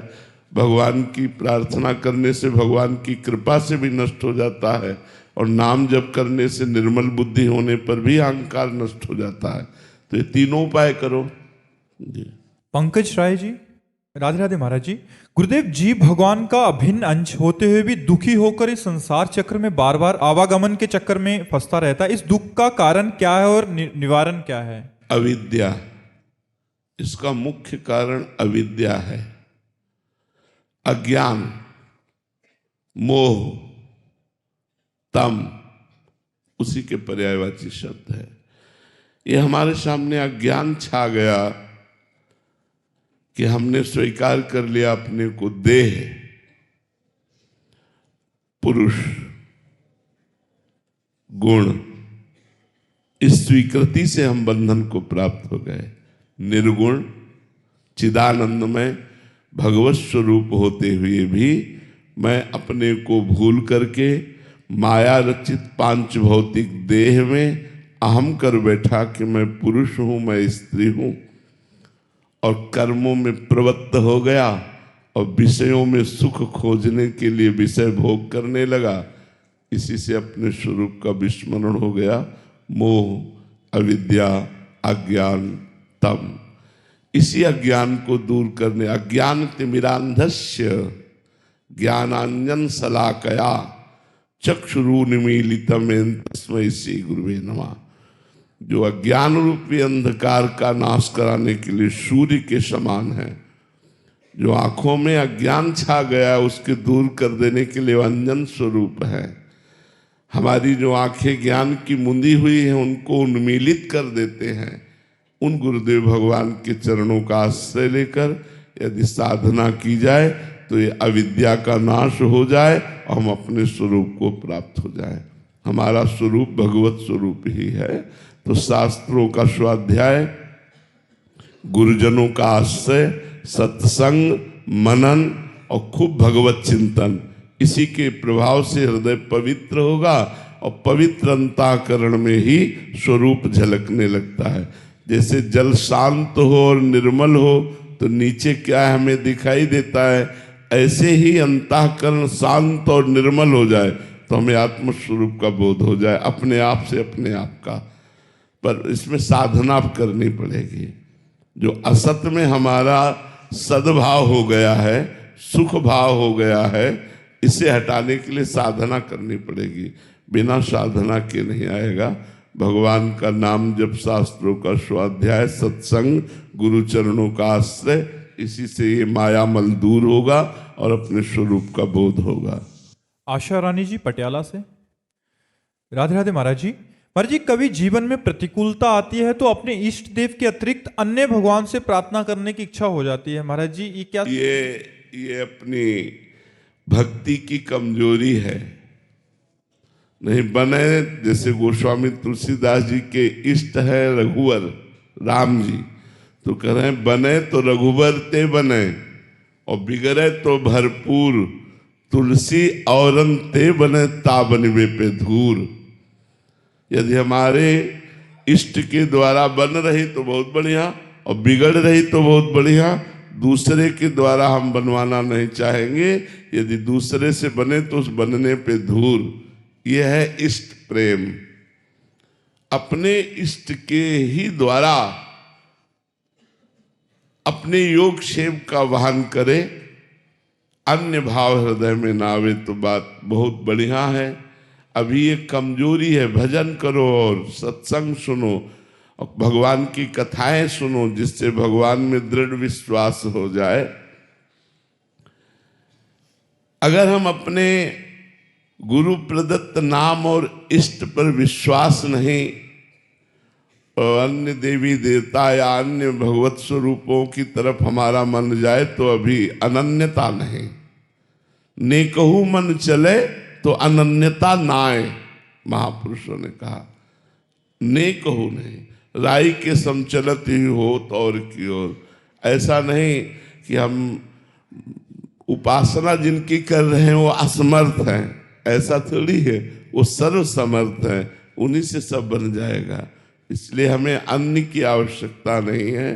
भगवान की प्रार्थना करने से भगवान की कृपा से भी नष्ट हो जाता है। और नाम जप करने से निर्मल बुद्धि होने पर भी अहंकार नष्ट हो जाता है। तो ये तीनों उपाय करो जी। पंकज राय जी, राधे राधे महाराज जी। गुरुदेव जी भगवान का अभिन्न अंश होते हुए भी दुखी होकर इस संसार चक्र में बार बार आवागमन के चक्कर में फंसता रहता है। इस दुख का कारण क्या है और निवारण क्या है? अविद्या, इसका मुख्य कारण अविद्या है। अज्ञान, मोह, तम उसी के पर्यायवाची शब्द है। ये हमारे सामने अज्ञान छा गया कि हमने स्वीकार कर लिया अपने को देह, पुरुष, गुण। इस स्वीकृति से हम बंधन को प्राप्त हो गए। निर्गुण चिदानंदमय भगवत स्वरूप होते हुए भी मैं अपने को भूल करके माया रचित पांच भौतिक देह में अहम कर बैठा कि मैं पुरुष हूं, मैं स्त्री हूं, और कर्मों में प्रवृत्त हो गया और विषयों में सुख खोजने के लिए विषय भोग करने लगा। इसी से अपने स्वरूप का विस्मरण हो गया। मोह, अविद्या, अज्ञान, तम। इसी अज्ञान को दूर करने, अज्ञान तिमिरांधस्य ज्ञानांजन शलाकया चक्षुरुन्मीलितम तस्मै श्री गुरुवे नमः। जो अज्ञान रूपी अंधकार का नाश कराने के लिए सूर्य के समान है, जो आंखों में अज्ञान छा गया उसके दूर कर देने के लिए अंजन स्वरूप है। हमारी जो आंखें ज्ञान की मुंदी हुई हैं उनको उन्मीलित कर देते हैं। उन गुरुदेव भगवान के चरणों का आश्रय लेकर यदि साधना की जाए तो ये अविद्या का नाश हो जाए और हम अपने स्वरूप को प्राप्त हो जाए। हमारा स्वरूप भगवत स्वरूप ही है। तो शास्त्रों का स्वाध्याय, गुरुजनों का आश्रय, सत्संग, मनन और खूब भगवत चिंतन, इसी के प्रभाव से हृदय पवित्र होगा और पवित्र अंतःकरण में ही स्वरूप झलकने लगता है। जैसे जल शांत हो और निर्मल हो तो नीचे क्या हमें दिखाई देता है, ऐसे ही अंतःकरण शांत और निर्मल हो जाए तो हमें आत्मस्वरूप का बोध हो जाए, अपने आप से अपने आप का। पर इसमें साधना करनी पड़ेगी। जो असत में हमारा सद्भाव हो गया है, सुख भाव हो गया है, इसे हटाने के लिए साधना करनी पड़ेगी। बिना साधना के नहीं आएगा। भगवान का नाम जप, शास्त्रों का स्वाध्याय, सत्संग, गुरु चरणों का आश्रय, इसी से ये माया मल दूर होगा और अपने स्वरूप का बोध होगा। आशा रानी जी पटियाला से, राधे राधे महाराज जी। महाराज जी, कभी जीवन में प्रतिकूलता आती है तो अपने इष्ट देव के अतिरिक्त अन्य भगवान से प्रार्थना करने की इच्छा हो जाती है। महाराज जी, ये क्या? ये अपनी भक्ति की कमजोरी है। नहीं बने, जैसे गोस्वामी तुलसीदास जी के इष्ट है रघुवर राम जी, तो कह रहे हैं बने तो रघुवर ते बने और बिगड़े तो भरपूर, तुलसी औरन ते बने ताबनवे पे धूर। यदि हमारे इष्ट के द्वारा बन रही तो बहुत बढ़िया और बिगड़ रही तो बहुत बढ़िया। दूसरे के द्वारा हम बनवाना नहीं चाहेंगे। यदि दूसरे से बने तो उस बनने पे धूर। यह है इष्ट प्रेम। अपने इष्ट के ही द्वारा अपने योग क्षेम का वहन करे, अन्य भाव हृदय में ना आवे तो बात बहुत बढ़िया है। अभी ये कमजोरी है। भजन करो और सत्संग सुनो और भगवान की कथाएं सुनो, जिससे भगवान में दृढ़ विश्वास हो जाए। अगर हम अपने गुरु प्रदत्त नाम और इष्ट पर विश्वास नहीं और अन्य देवी देवता या अन्य भगवत स्वरूपों की तरफ हमारा मन जाए तो अभी अनन्यता नहीं। नेकहु मन चले तो अनन्यता नाय, महापुरुषों ने कहा। नेकहु नहीं, राई के समचलत ही हो तो और की ओर। ऐसा नहीं कि हम उपासना जिनकी कर रहे हैं वो असमर्थ हैं, ऐसा थोड़ी है। वो सर्व समर्थ हैं, उन्हीं से सब बन जाएगा। इसलिए हमें अन्य की आवश्यकता नहीं है।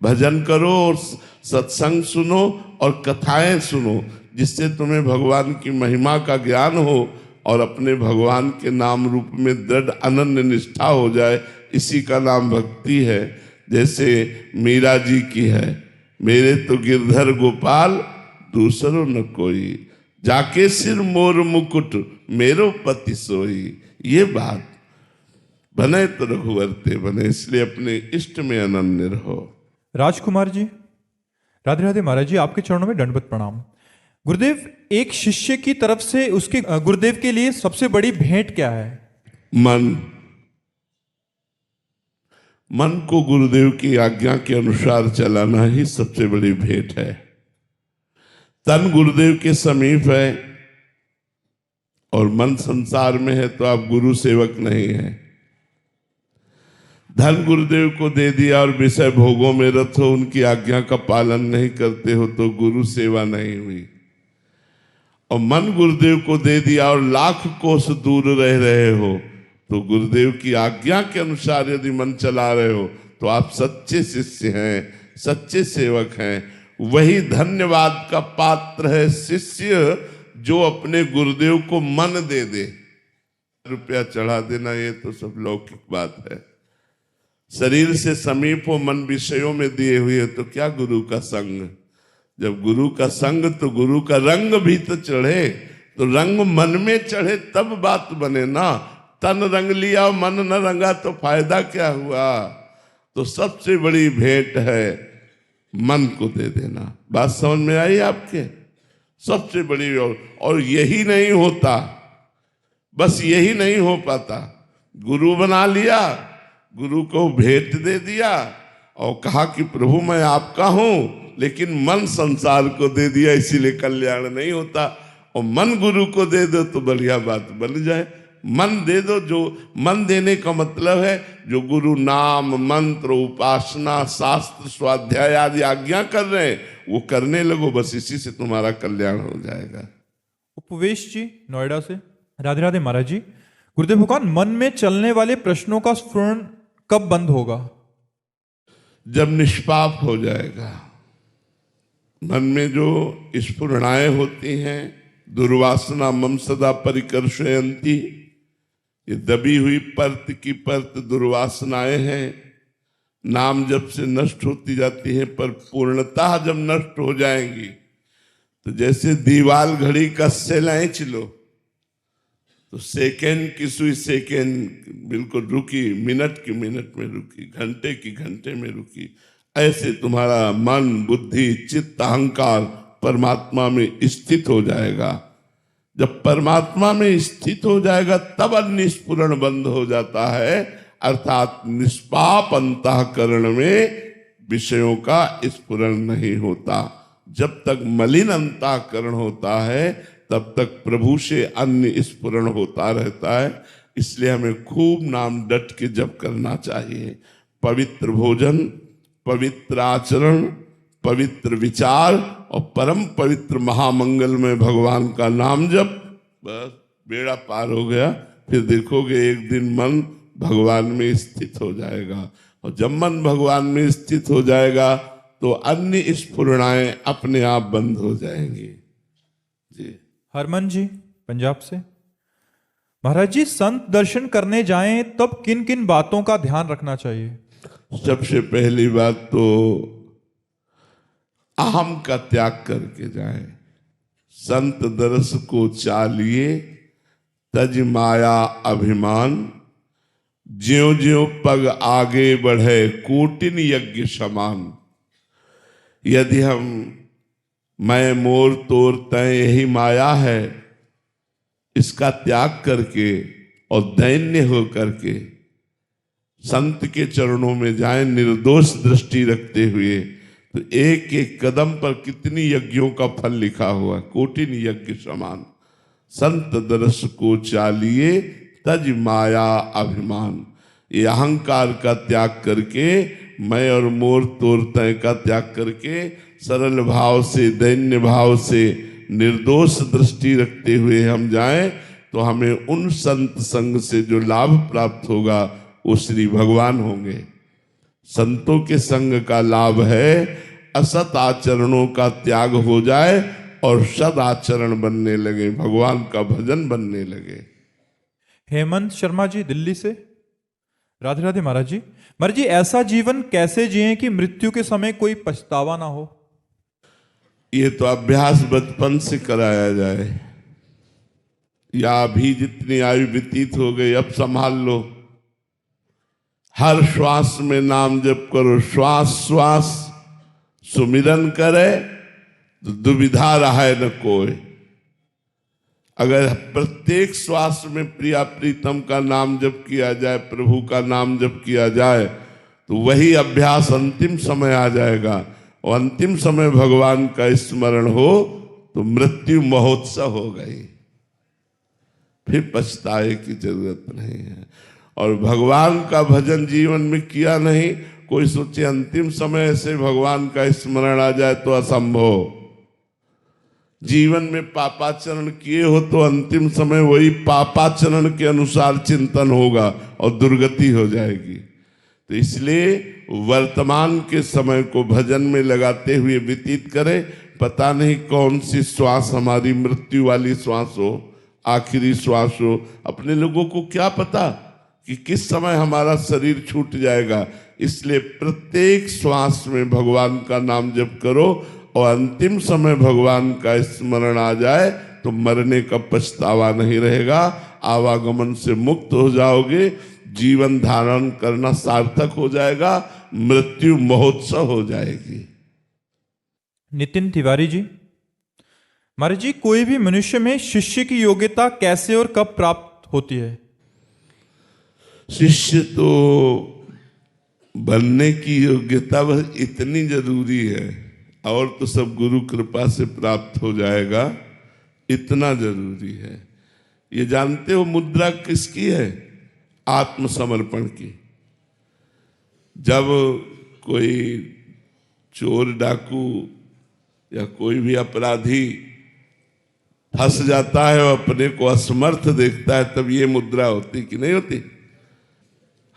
भजन करो और सत्संग सुनो और कथाएं सुनो, जिससे तुम्हें भगवान की महिमा का ज्ञान हो और अपने भगवान के नाम रूप में दृढ़ अनन्य निष्ठा हो जाए, इसी का नाम भक्ति है। जैसे मीरा जी की है, मेरे तो गिरधर गोपाल दूसरो न कोई, जाके सिर मोर मुकुट मेरो पति सोई। ये बात बने तो रघुवर ते बने, इसलिए अपने इष्ट में अनन्य रहो। राजकुमार जी, राधे राधे महाराज जी, आपके चरणों में दंडवत प्रणाम। गुरुदेव, एक शिष्य की तरफ से उसके गुरुदेव के लिए सबसे बड़ी भेंट क्या है? मन को गुरुदेव की आज्ञा के अनुसार चलाना ही सबसे बड़ी भेंट है। तन गुरुदेव के समीप है और मन संसार में है तो आप गुरु सेवक नहीं है। धन गुरुदेव को दे दिया और विषय भोगों में रत हो, उनकी आज्ञा का पालन नहीं करते हो तो गुरु सेवा नहीं हुई। और मन गुरुदेव को दे दिया और लाख कोस दूर रह रहे हो तो गुरुदेव की आज्ञा के अनुसार यदि मन चला रहे हो तो आप सच्चे शिष्य हैं, सच्चे सेवक हैं। वही धन्यवाद का पात्र है शिष्य जो अपने गुरुदेव को मन दे दे। रुपया चढ़ा देना ये तो सब लौकिक बात है। शरीर से समीप हो, मन विषयों में दिए हुए तो क्या गुरु का संग। जब गुरु का संग तो गुरु का रंग भी तो चढ़े, तो रंग मन में चढ़े तब बात बने ना। तन रंग लिया मन न रंगा तो फायदा क्या हुआ। तो सबसे बड़ी भेंट है मन को दे देना। बात समझ में आई आपके? सबसे बड़ी। और यही नहीं होता, बस यही नहीं हो पाता। गुरु बना लिया, गुरु को भेंट दे दिया और कहा कि प्रभु मैं आपका हूं, लेकिन मन संसार को दे दिया, इसीलिए कल्याण नहीं होता। और मन गुरु को दे दो तो बढ़िया बात बन जाए। मन दे दो, जो मन देने का मतलब है जो गुरु नाम मंत्र उपासना शास्त्र स्वाध्याय आदि आज्ञा कर रहे हैं वो करने लगो, बस इसी से तुम्हारा कल्याण हो जाएगा। उपवेश जी नोएडा से, राधे राधे महाराज जी। गुरुदेव भगवान, मन में चलने वाले प्रश्नों का स्फुरण कब बंद होगा? जब निष्पाप हो जाएगा। मन में जो स्फुरणाएं होती हैं, दुर्वासना मम सदा परिकर्षयन्ति, ये दबी हुई परत की परत दुर्वासनाएं हैं, नाम जब से नष्ट होती जाती हैं, पर पूर्णतः जब नष्ट हो जाएंगी तो जैसे दीवाल घड़ी का सेलाइच लो तो सेकेंड की सुई सेकेंड बिल्कुल रुकी, मिनट की मिनट में रुकी, घंटे की घंटे में रुकी। ऐसे तुम्हारा मन बुद्धि चित्त अहंकार परमात्मा में स्थित हो जाएगा। जब परमात्मा में स्थित हो जाएगा तब अन्य स्फुरण बंद हो जाता है, अर्थात निष्पाप अंतःकरण में विषयों का स्फुरण नहीं होता। जब तक मलिन अंतःकरण होता है तब तक प्रभु से अन्य स्फुरण होता रहता है। इसलिए हमें खूब नाम डट के जप करना चाहिए। पवित्र भोजन, पवित्र आचरण, पवित्र विचार और परम पवित्र महामंगल में भगवान का नाम जप, बस बेड़ा पार हो गया। फिर देखोगे एक दिन मन भगवान में स्थित हो जाएगा। और जब मन भगवान में स्थित हो जाएगा तो अन्य स्फुरणाएं अपने आप बंद हो जाएंगी। जी हरमन जी पंजाब से, महाराज जी, संत दर्शन करने जाएं तब किन किन बातों का ध्यान रखना चाहिए? सबसे पहली बात तो अहम का त्याग करके जाएं। संत दरस को चालिए तज माया अभिमान, ज्यों ज्यों पग आगे बढ़े कोटिन यज्ञ समान। यदि हम मैं मोर तोर तय यही माया है, इसका त्याग करके और दैन्य हो करके संत के चरणों में जाएं निर्दोष दृष्टि रखते हुए, तो एक एक कदम पर कितनी यज्ञों का फल लिखा हुआ, कोटिन यज्ञ समान। संत दरस को चालिए तज माया अभिमान। ये अहंकार का त्याग करके, मैं और मोर तोर तय का त्याग करके, सरल भाव से दैन्य भाव से निर्दोष दृष्टि रखते हुए हम जाएं तो हमें उन संत संग से जो लाभ प्राप्त होगा वो श्री भगवान होंगे। संतों के संग का लाभ है असत आचरणों का त्याग हो जाए और सदाचरण बनने लगे, भगवान का भजन बनने लगे। हेमंत शर्मा जी दिल्ली से। राधे राधे महाराज जी। महाराज जी, ऐसा जीवन कैसे जिए कि मृत्यु के समय कोई पछतावा ना हो? ये तो अभ्यास बचपन से कराया जाए, या अभी जितनी आयु व्यतीत हो गई अब संभाल लो। हर श्वास में नाम जप करो, श्वास श्वास सुमिरन करे तो दुविधा रहे न कोई। अगर प्रत्येक श्वास में प्रिया प्रीतम का नाम जप किया जाए, प्रभु का नाम जप किया जाए, तो वही अभ्यास अंतिम समय आ जाएगा। और अंतिम समय भगवान का स्मरण हो तो मृत्यु महोत्सव हो गई, फिर पछताए की जरूरत नहीं है। और भगवान का भजन जीवन में किया नहीं, कोई सोचे अंतिम समय से भगवान का स्मरण आ जाए तो असंभव। जीवन में पापाचरण किए हो तो अंतिम समय वही पापाचरण के अनुसार चिंतन होगा और दुर्गति हो जाएगी। तो इसलिए वर्तमान के समय को भजन में लगाते हुए व्यतीत करें। पता नहीं कौन सी श्वास हमारी मृत्यु वाली श्वास हो, आखिरी श्वास हो। अपने लोगों को क्या पता कि किस समय हमारा शरीर छूट जाएगा। इसलिए प्रत्येक श्वास में भगवान का नाम जप करो, और अंतिम समय भगवान का स्मरण आ जाए तो मरने का पछतावा नहीं रहेगा। आवागमन से मुक्त हो जाओगे, जीवन धारण करना सार्थक हो जाएगा, मृत्यु महोत्सव हो जाएगी। नितिन तिवारी जी। महाराज जी, कोई भी मनुष्य में शिष्य की योग्यता कैसे और कब प्राप्त होती है? शिष्य तो बनने की योग्यता बस इतनी जरूरी है, और तो सब गुरु कृपा से प्राप्त हो जाएगा, इतना जरूरी है। ये जानते हो मुद्रा किसकी है? आत्मसमर्पण की। जब कोई चोर डाकू या कोई भी अपराधी फंस जाता है और अपने को असमर्थ देखता है, तब ये मुद्रा होती कि नहीं होती?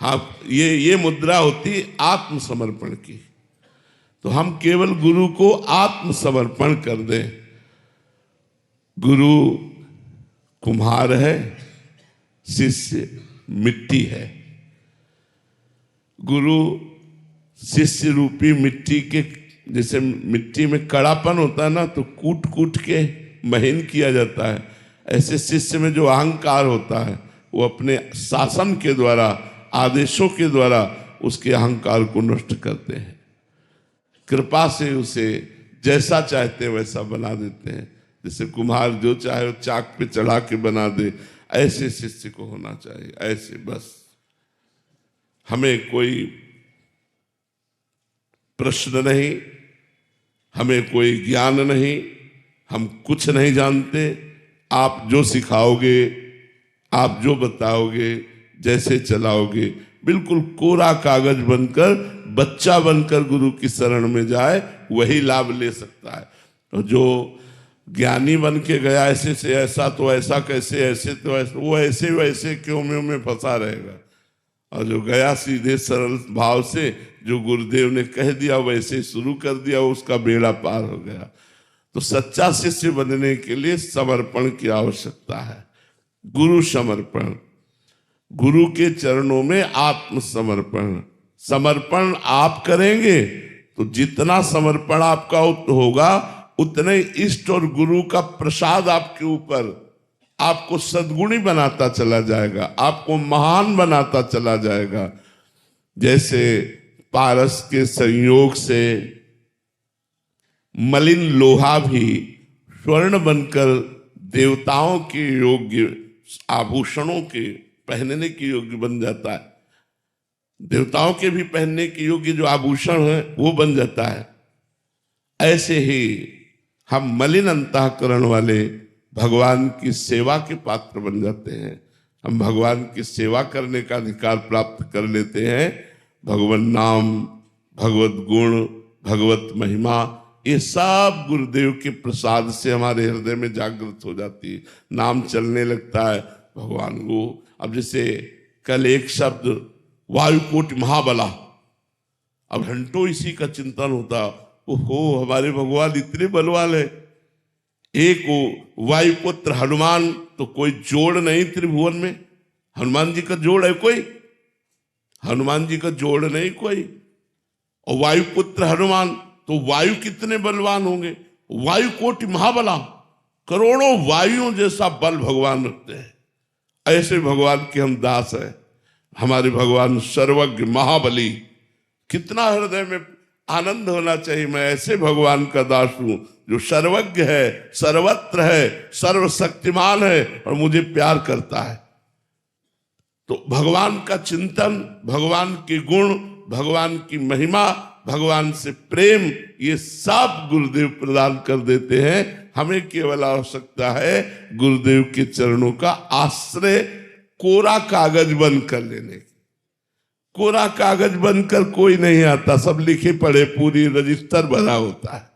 हाँ, ये मुद्रा होती आत्मसमर्पण की। तो हम केवल गुरु को आत्मसमर्पण कर दें। गुरु कुम्हार है, शिष्य मिट्टी है। गुरु शिष्य रूपी मिट्टी के, जैसे मिट्टी में कड़ापन होता है ना, तो कूट कूट के महीन किया जाता है। ऐसे शिष्य में जो अहंकार होता है, वो अपने शासन के द्वारा, आदेशों के द्वारा उसके अहंकार को नष्ट करते हैं। कृपा से उसे जैसा चाहते वैसा बना देते हैं। जैसे कुम्हार जो चाहे वो चाक पे चढ़ा के बना दे, ऐसे शिष्य को होना चाहिए। ऐसे बस हमें कोई प्रश्न नहीं, हमें कोई ज्ञान नहीं, हम कुछ नहीं जानते। आप जो सिखाओगे, आप जो बताओगे, जैसे चलाओगे, बिल्कुल कोरा कागज बनकर, बच्चा बनकर गुरु की शरण में जाए, वही लाभ ले सकता है। तो जो ज्ञानी बन के गया ऐसे से ऐसा, तो ऐसा कैसे, ऐसे तो ऐसा, वो ऐसे वैसे क्यों में फंसा रहेगा। और जो गया सीधे सरल भाव से, जो गुरुदेव ने कह दिया वैसे शुरू कर दिया, उसका बेड़ा पार हो गया। तो सच्चा शिष्य बनने के लिए समर्पण की आवश्यकता है। गुरु समर्पण, गुरु के चरणों में आत्मसमर्पण। समर्पण आप करेंगे तो जितना समर्पण आपका होगा, उतने इष्ट और गुरु का प्रसाद आपके ऊपर आपको सद्गुणी बनाता चला जाएगा, आपको महान बनाता चला जाएगा। जैसे पारस के संयोग से मलिन लोहा भी स्वर्ण बनकर देवताओं के योग्य आभूषणों के पहनने के योग्य बन जाता है। देवताओं के भी पहनने के योग्य जो आभूषण है वो बन जाता है। ऐसे ही हम मलिन अंतःकरण वाले भगवान की सेवा के पात्र बन जाते हैं। हम भगवान की सेवा करने का अधिकार प्राप्त कर लेते हैं। भगवान नाम, भगवत गुण, भगवत महिमा, ये सब गुरुदेव के प्रसाद से हमारे हृदय में जागृत हो जाती है। नाम चलने लगता है भगवान को। अब जैसे कल एक शब्द वायुकोटि महाबला, अब घंटों इसी का चिंतन होता, ओहो हमारे भगवान इतने बलवान है एक वो वायुपुत्र हनुमान, तो कोई जोड़ नहीं त्रिभुवन में। हनुमान जी का जोड़ है कोई? हनुमान जी का जोड़ नहीं कोई। और वायुपुत्र हनुमान, तो वायु कितने बलवान होंगे? वायु कोटि महाबला, करोड़ों वायुओं जैसा बल भगवान रखते हैं। ऐसे भगवान के हम दास हैं। हमारे भगवान सर्वज्ञ महाबली, कितना हृदय में आनंद होना चाहिए। मैं ऐसे भगवान का दास हूं जो सर्वज्ञ है, सर्वत्र है, सर्वशक्तिमान है और मुझे प्यार करता है। तो भगवान का चिंतन, भगवान के गुण, भगवान की महिमा, भगवान से प्रेम, ये सब गुरुदेव प्रदान कर देते हैं। हमें केवल आवश्यकता है गुरुदेव के चरणों का आश्रय कोरा कागज बन कर लेने की। कोरा कागज बनकर कोई नहीं आता, सब लिखे पढ़े पूरी रजिस्टर बना होता है।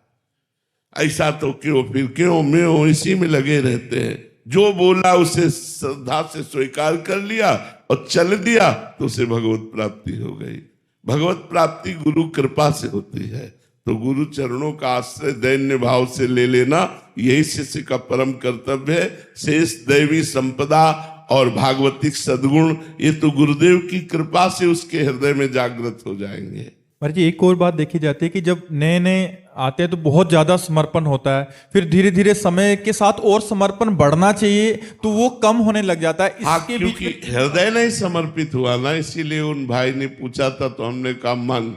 ऐसा तो क्यों, फिर क्यों मैं इसी में लगे रहते हैं। जो बोला उसे श्रद्धा से स्वीकार कर लिया और चल दिया तो उसे भगवत प्राप्ति हो गई। भगवत प्राप्ति गुरु कृपा से होती है। तो गुरु चरणों का आश्रय दैन्य भाव से ले लेना, यही शिष्य का परम कर्तव्य है। शेष दैवी संपदा और भागवतिक सद्गुण, ये तो गुरुदेव की कृपा से उसके हृदय में जागृत हो जाएंगे। महाराज जी, एक और बात देखी जाती है कि जब नए नए आते हैं तो बहुत ज्यादा समर्पण होता है, फिर धीरे धीरे समय के साथ और समर्पण बढ़ना चाहिए तो वो कम होने लग जाता है। इसके बीच क्योंकि हृदय नहीं समर्पित हुआ ना, इसीलिए उन भाई ने पूछा था तो हमने कहा मन,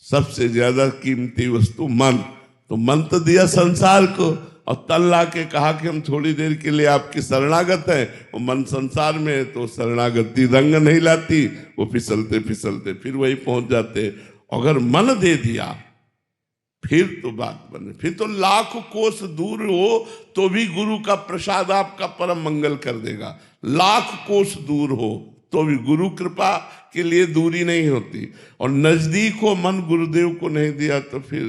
सबसे ज्यादा कीमती वस्तु मन। तो मन तो दिया संसार को और तन ला के कहा कि हम थोड़ी देर के लिए आपकी शरणागत हैं। वो मन संसार में है तो शरणागति रंग नहीं लाती, वो फिसलते फिसलते फिर वही पहुंच जाते। अगर मन दे दिया फिर तो बात बने, फिर तो लाख कोस दूर हो तो भी गुरु का प्रसाद आपका परम मंगल कर देगा। लाख कोस दूर हो तो भी गुरु कृपा के लिए दूरी नहीं होती। और नजदीक हो मन, गुरुदेव को नहीं दिया तो फिर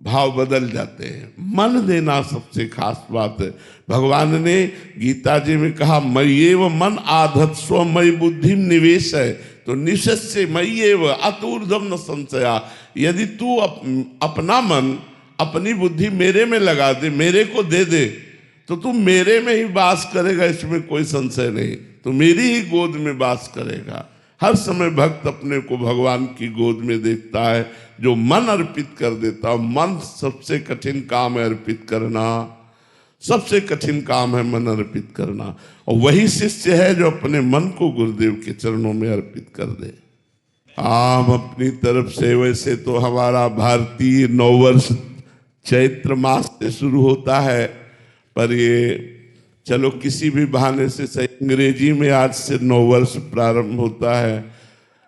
भाव बदल जाते हैं। मन देना सबसे खास बात है। भगवान ने गीता जी में कहा, मय्येव मन आधत स्व मयि बुद्धि निवेश है। तो निश्चय मय्येव अतूर्ध्वम न संशया। यदि तू अपना मन, अपनी बुद्धि मेरे में लगा दे, मेरे को दे दे, तो तू मेरे में ही वास करेगा, इसमें कोई संशय नहीं। तो मेरी ही गोद में वास करेगा। हर समय भक्त अपने को भगवान की गोद में देखता है जो मन अर्पित कर देता। मन सबसे कठिन काम है अर्पित करना, सबसे कठिन काम है मन अर्पित करना। और वही शिष्य है जो अपने मन को गुरुदेव के चरणों में अर्पित कर दे। हम अपनी तरफ से, वैसे तो हमारा भारतीय नववर्ष चैत्र मास से शुरू होता है, पर ये चलो किसी भी बहाने से सही, अंग्रेजी में आज से नववर्ष प्रारंभ होता है।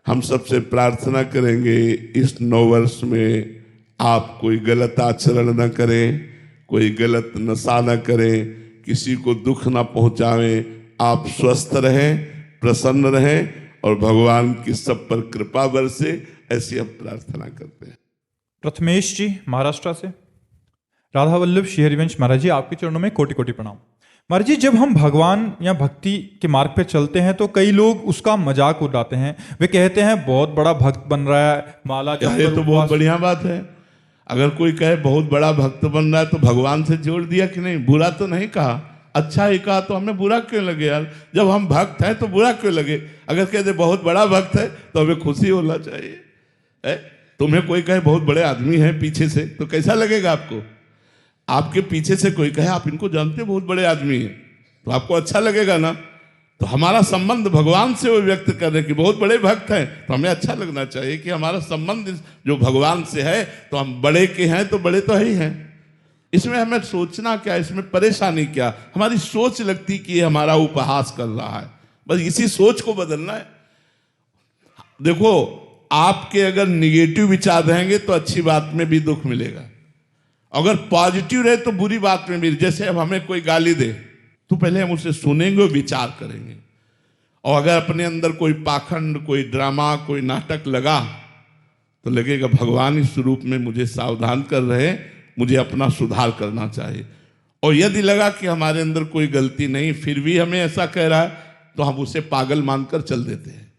हम सबसे प्रार्थना करेंगे इस नववर्ष में आप कोई गलत आचरण न करें, कोई गलत नशा न करें, किसी को दुख न पहुंचावें। आप स्वस्थ रहें, प्रसन्न रहें और भगवान की सब पर कृपा बरसे, ऐसी हम प्रार्थना करते हैं। प्रथमेश जी महाराष्ट्र से। राधा वल्लभ श्री हरिवंश महाराज जी, आपके चरणों में कोटि कोटि प्रणाम। महाराज जी, जब हम भगवान या भक्ति के मार्ग पे चलते हैं तो कई लोग उसका मजाक उड़ाते हैं। वे कहते हैं बहुत बड़ा भक्त बन रहा है, माला ये तो बहुत बढ़िया बात है। अगर कोई कहे बहुत बड़ा भक्त बन रहा है तो भगवान से जोड़ दिया कि नहीं, बुरा तो नहीं कहा, अच्छा ही कहा, तो हमें बुरा क्यों लगे यार? जब हम भक्त हैं तो बुरा क्यों लगे? अगर कहते बहुत बड़ा भक्त है तो हमें खुशी होना चाहिए। तुम्हें कोई कहे बहुत बड़े आदमी हैं पीछे से, तो कैसा लगेगा आपको? आपके पीछे से कोई कहे आप इनको जानते बहुत बड़े आदमी हैं, तो आपको अच्छा लगेगा ना? तो हमारा संबंध भगवान से वो व्यक्त कर रहे कि बहुत बड़े भक्त हैं, तो हमें अच्छा लगना चाहिए कि हमारा संबंध जो भगवान से है, तो हम बड़े के हैं तो बड़े तो ही हैं। इसमें हमें सोचना क्या, इसमें परेशानी क्या? हमारी सोच लगती कि ये हमारा उपहास कर रहा है, बस इसी सोच को बदलना है। देखो, आपके अगर निगेटिव विचार रहेंगे तो अच्छी बात में भी दुख मिलेगा, अगर पॉजिटिव रहे तो बुरी बात में भी। जैसे अब हमें कोई गाली दे तो पहले हम उसे सुनेंगे और विचार करेंगे, और अगर अपने अंदर कोई पाखंड, कोई ड्रामा, कोई नाटक लगा तो लगेगा भगवान इस रूप में मुझे सावधान कर रहे हैं, मुझे अपना सुधार करना चाहिए। और यदि लगा कि हमारे अंदर कोई गलती नहीं फिर भी हमें ऐसा कह रहा है, तो हम उसे पागल मानकर चल देते हैं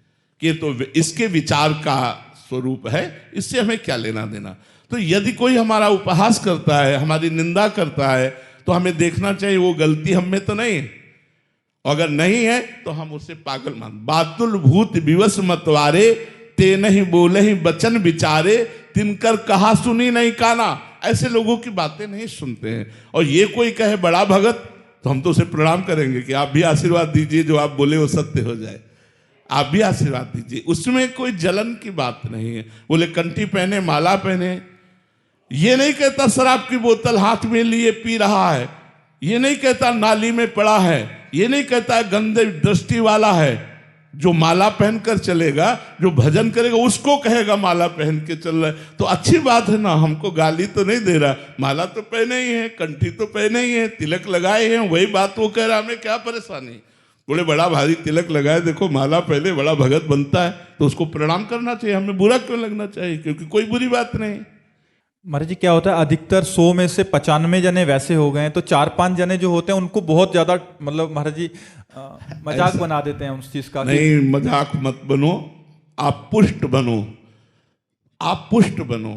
कि तो इसके विचार का स्वरूप है, इससे हमें क्या लेना देना। तो तो यदि कोई हमारा उपहास करता है, हमारी निंदा करता है, तो हमें देखना चाहिए वो गलती हम में तो नहीं है। अगर नहीं है तो हम उसे पागल मान। बातुल भूत विवश मतवारे, ते नहीं बोले ही बचन विचारे, तिनकर कहा सुनी नहीं काना। ऐसे लोगों की बातें नहीं सुनते हैं। और ये कोई कहे बड़ा भगत, तो हम तो उसे प्रणाम करेंगे कि आप भी आशीर्वाद दीजिए, जो आप बोले वो सत्य हो जाए, आप भी आशीर्वाद दीजिए। उसमें कोई जलन की बात नहीं है। बोले कंठी पहने, माला पहने, ये नहीं कहता शराब की बोतल हाथ में लिए पी रहा है, ये नहीं कहता नाली में पड़ा है, ये नहीं कहता गंदे दृष्टि वाला है। जो माला पहनकर चलेगा, जो भजन करेगा, उसको कहेगा माला पहन के चल रहा है, तो अच्छी बात है ना। हमको गाली तो नहीं दे रहा। माला तो पहने ही है, कंठी तो पहने ही है, तिलक लगाए हैं, वही बात वो कह रहा, हमें क्या परेशानी। बोले बड़ा भारी तिलक लगाए, देखो माला पहले, बड़ा भगत बनता है, तो उसको प्रणाम करना चाहिए, हमें बुरा क्यों लगना चाहिए, क्योंकि कोई बुरी बात नहीं। महाराज जी क्या होता है, अधिकतर 100 में से 95 जने वैसे हो गए हैं, तो 4-5 जने जो होते हैं उनको बहुत ज्यादा मतलब महाराज जी मजाक बना देते हैं उस चीज का। नहीं, मजाक मत बनो, आप पुष्ट बनो, आप पुष्ट बनो।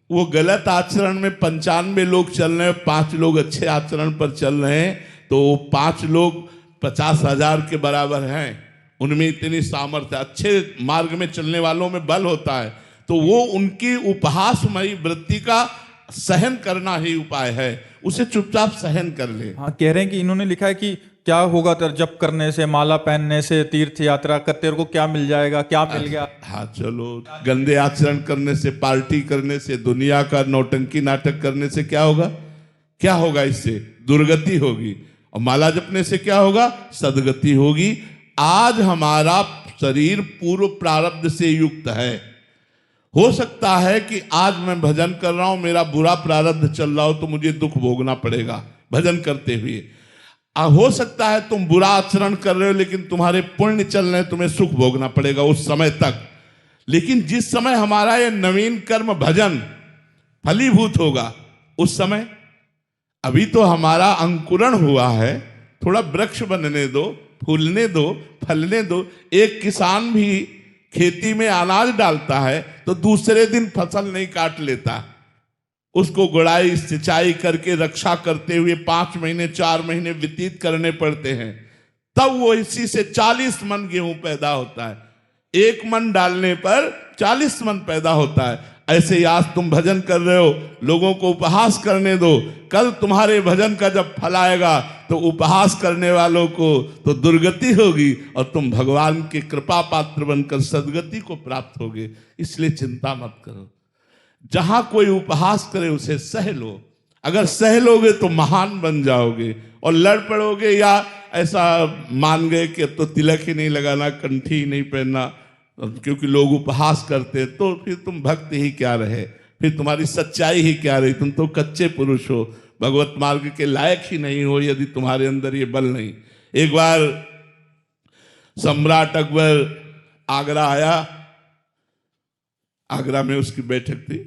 वो गलत आचरण में 95 लोग चल रहे हैं, 5 लोग अच्छे आचरण पर चल रहे हैं, तो 5 लोग 50,000 के बराबर हैं। उनमें इतनी सामर्थ्य, अच्छे मार्ग में चलने वालों में बल होता है, तो वो उनकी उपहासमयी वृत्ति का सहन करना ही उपाय है। उसे चुपचाप सहन कर ले। हाँ, कह रहे हैं कि इन्होंने लिखा है कि क्या होगा जप करने से, माला पहनने से, तीर्थ यात्रा करते को क्या मिल जाएगा, क्या मिल गया। हाँ चलो, गंदे आचरण करने से, पार्टी करने से, दुनिया का नौटंकी नाटक करने से क्या होगा? क्या होगा? इससे दुर्गति होगी। और माला जपने से क्या होगा? सदगति होगी। आज हमारा शरीर पूर्व प्रारब्ध से युक्त है। हो सकता है कि आज मैं भजन कर रहा हूं, मेरा बुरा प्रारब्ध चल रहा हो, तो मुझे दुख भोगना पड़ेगा भजन करते हुए। हो सकता है तुम बुरा आचरण कर रहे हो, लेकिन तुम्हारे पुण्य चल रहे हैं, तुम्हें सुख भोगना पड़ेगा उस समय तक। लेकिन जिस समय हमारा ये नवीन कर्म भजन फलीभूत होगा, उस समय, अभी तो हमारा अंकुरण हुआ है, थोड़ा वृक्ष बनने दो, फूलने दो, फलने दो। एक किसान भी खेती में अनाज डालता है तो दूसरे दिन फसल नहीं काट लेता, उसको गुड़ाई सिंचाई करके रक्षा करते हुए 5 महीने 4 महीने व्यतीत करने पड़ते हैं, तब वो इसी से 40 मन गेहूं पैदा होता है। 1 मन डालने पर 40 मन पैदा होता है। ऐसे ही आज तुम भजन कर रहे हो, लोगों को उपहास करने दो। कल तुम्हारे भजन का जब फल आएगा तो उपहास करने वालों को तो दुर्गति होगी, और तुम भगवान के कृपा पात्र बनकर सदगति को प्राप्त होगे। इसलिए चिंता मत करो। जहां कोई उपहास करे उसे सह लो। अगर सह लोगे तो महान बन जाओगे। और लड़ पड़ोगे या ऐसा मान गए कि अब तो तिलक ही नहीं लगाना, कंठी ही नहीं पहनना, क्योंकि लोग उपहास करते, तो फिर तुम भक्त ही क्या रहे, फिर तुम्हारी सच्चाई ही क्या रही। तुम तो कच्चे पुरुष हो, भगवत मार्ग के लायक ही नहीं हो, यदि तुम्हारे अंदर ये बल नहीं। एक बार सम्राट अकबर आगरा आया, आगरा में उसकी बैठक थी,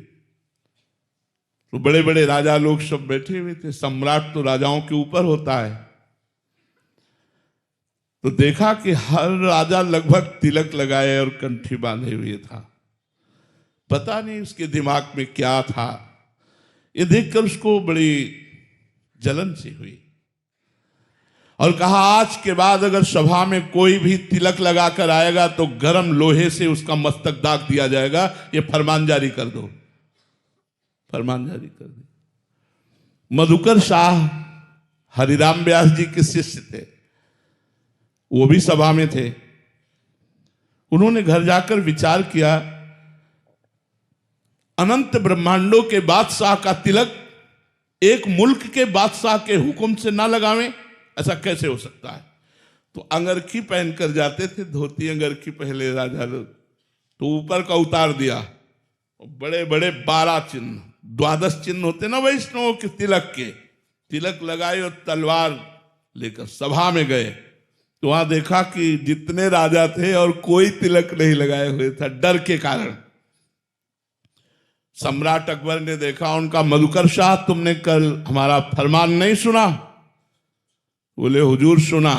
तो बड़े बड़े राजा लोग सब बैठे हुए थे। सम्राट तो राजाओं के ऊपर होता है, तो देखा कि हर राजा लगभग तिलक लगाए और कंठी बांधे हुए था। पता नहीं उसके दिमाग में क्या था, ये देखकर उसको बड़ी जलन सी हुई, और कहा आज के बाद अगर सभा में कोई भी तिलक लगाकर आएगा तो गरम लोहे से उसका मस्तक दाग दिया जाएगा। ये फरमान जारी कर दो, फरमान जारी कर दो। मधुकर शाह हरिराम व्यास जी के शिष्य थे, वो भी सभा में थे। उन्होंने घर जाकर विचार किया, अनंत ब्रह्मांडों के बादशाह का तिलक एक मुल्क के बादशाह के हुक्म से ना लगावें, ऐसा कैसे हो सकता है। तो अंगरखी पहनकर जाते थे, धोती अंगरखी पहले राजा लोग, तो ऊपर का उतार दिया, बड़े बड़े 12 चिन्ह, 12 चिन्ह होते ना वैष्णवों के तिलक के, तिलक लगाए और तलवार लेकर सभा में गए। तो वहां देखा कि जितने राजा थे और कोई तिलक नहीं लगाए हुए था, डर के कारण। सम्राट अकबर ने देखा, उनका मधुकर शाह तुमने कल हमारा फरमान नहीं सुना? बोले हुजूर सुना,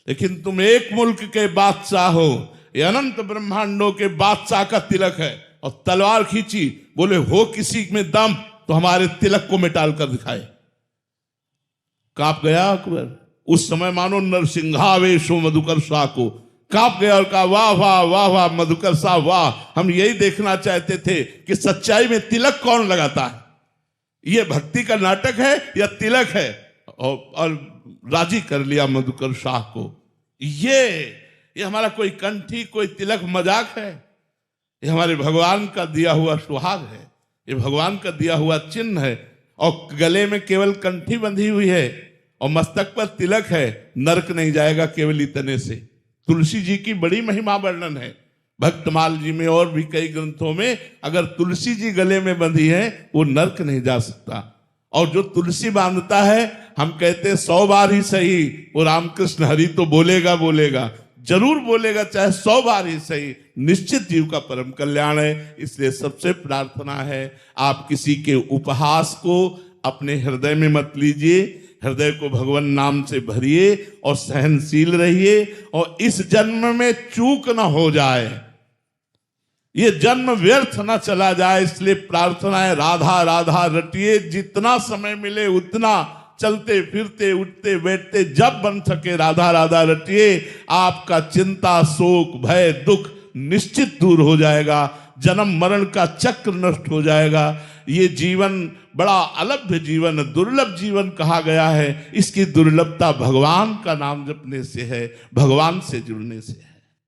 लेकिन तुम एक मुल्क के बादशाह हो, ये अनंत ब्रह्मांडों के बादशाह का तिलक है, और तलवार खींची, बोले हो किसी में दम तो हमारे तिलक को मिटाल कर दिखाए। कांप गया अकबर। उस समय मानो नरसिंहावेशो मधुकर शाह को कांप गया और कहा वाह वाह वाह वाह मधुकर साहब वाह, हम यही देखना चाहते थे कि सच्चाई में तिलक कौन लगाता है, ये भक्ति का नाटक है या तिलक है। और राजी कर लिया मधुकर शाह को। ये हमारा कोई कंठी कोई तिलक मजाक है, ये हमारे भगवान का दिया हुआ सुहाग है, ये भगवान का दिया हुआ चिन्ह है। और गले में केवल कंठी बंधी हुई है और मस्तक पर तिलक है, नरक नहीं जाएगा केवल इतने से। तुलसी जी की बड़ी महिमा वर्णन है भक्तमाल जी में और भी कई ग्रंथों में। अगर तुलसी जी गले में बंधी है वो नरक नहीं जा सकता। और जो तुलसी बांधता है, हम कहते 100 बार ही सही, वो रामकृष्ण हरि तो बोलेगा बोलेगा, जरूर बोलेगा, चाहे 100 बार ही सही, निश्चित जीव का परम कल्याण है। इसलिए सबसे प्रार्थना है आप किसी के उपहास को अपने हृदय में मत लीजिए, हृदय को भगवान नाम से भरिए और सहनशील रहिए। और इस जन्म में चूक न हो जाए, ये जन्म व्यर्थ न चला जाए, इसलिए प्रार्थना है राधा राधा रटिए। जितना समय मिले उतना चलते फिरते उठते बैठते जब बन सके राधा राधा रटिए। आपका चिंता शोक भय दुख निश्चित दूर हो जाएगा, जन्म मरण का चक्र नष्ट हो जाएगा। ये जीवन बड़ा अलभ्य जीवन, दुर्लभ जीवन कहा गया है। इसकी दुर्लभता भगवान का नाम जपने से है, भगवान से जुड़ने से है।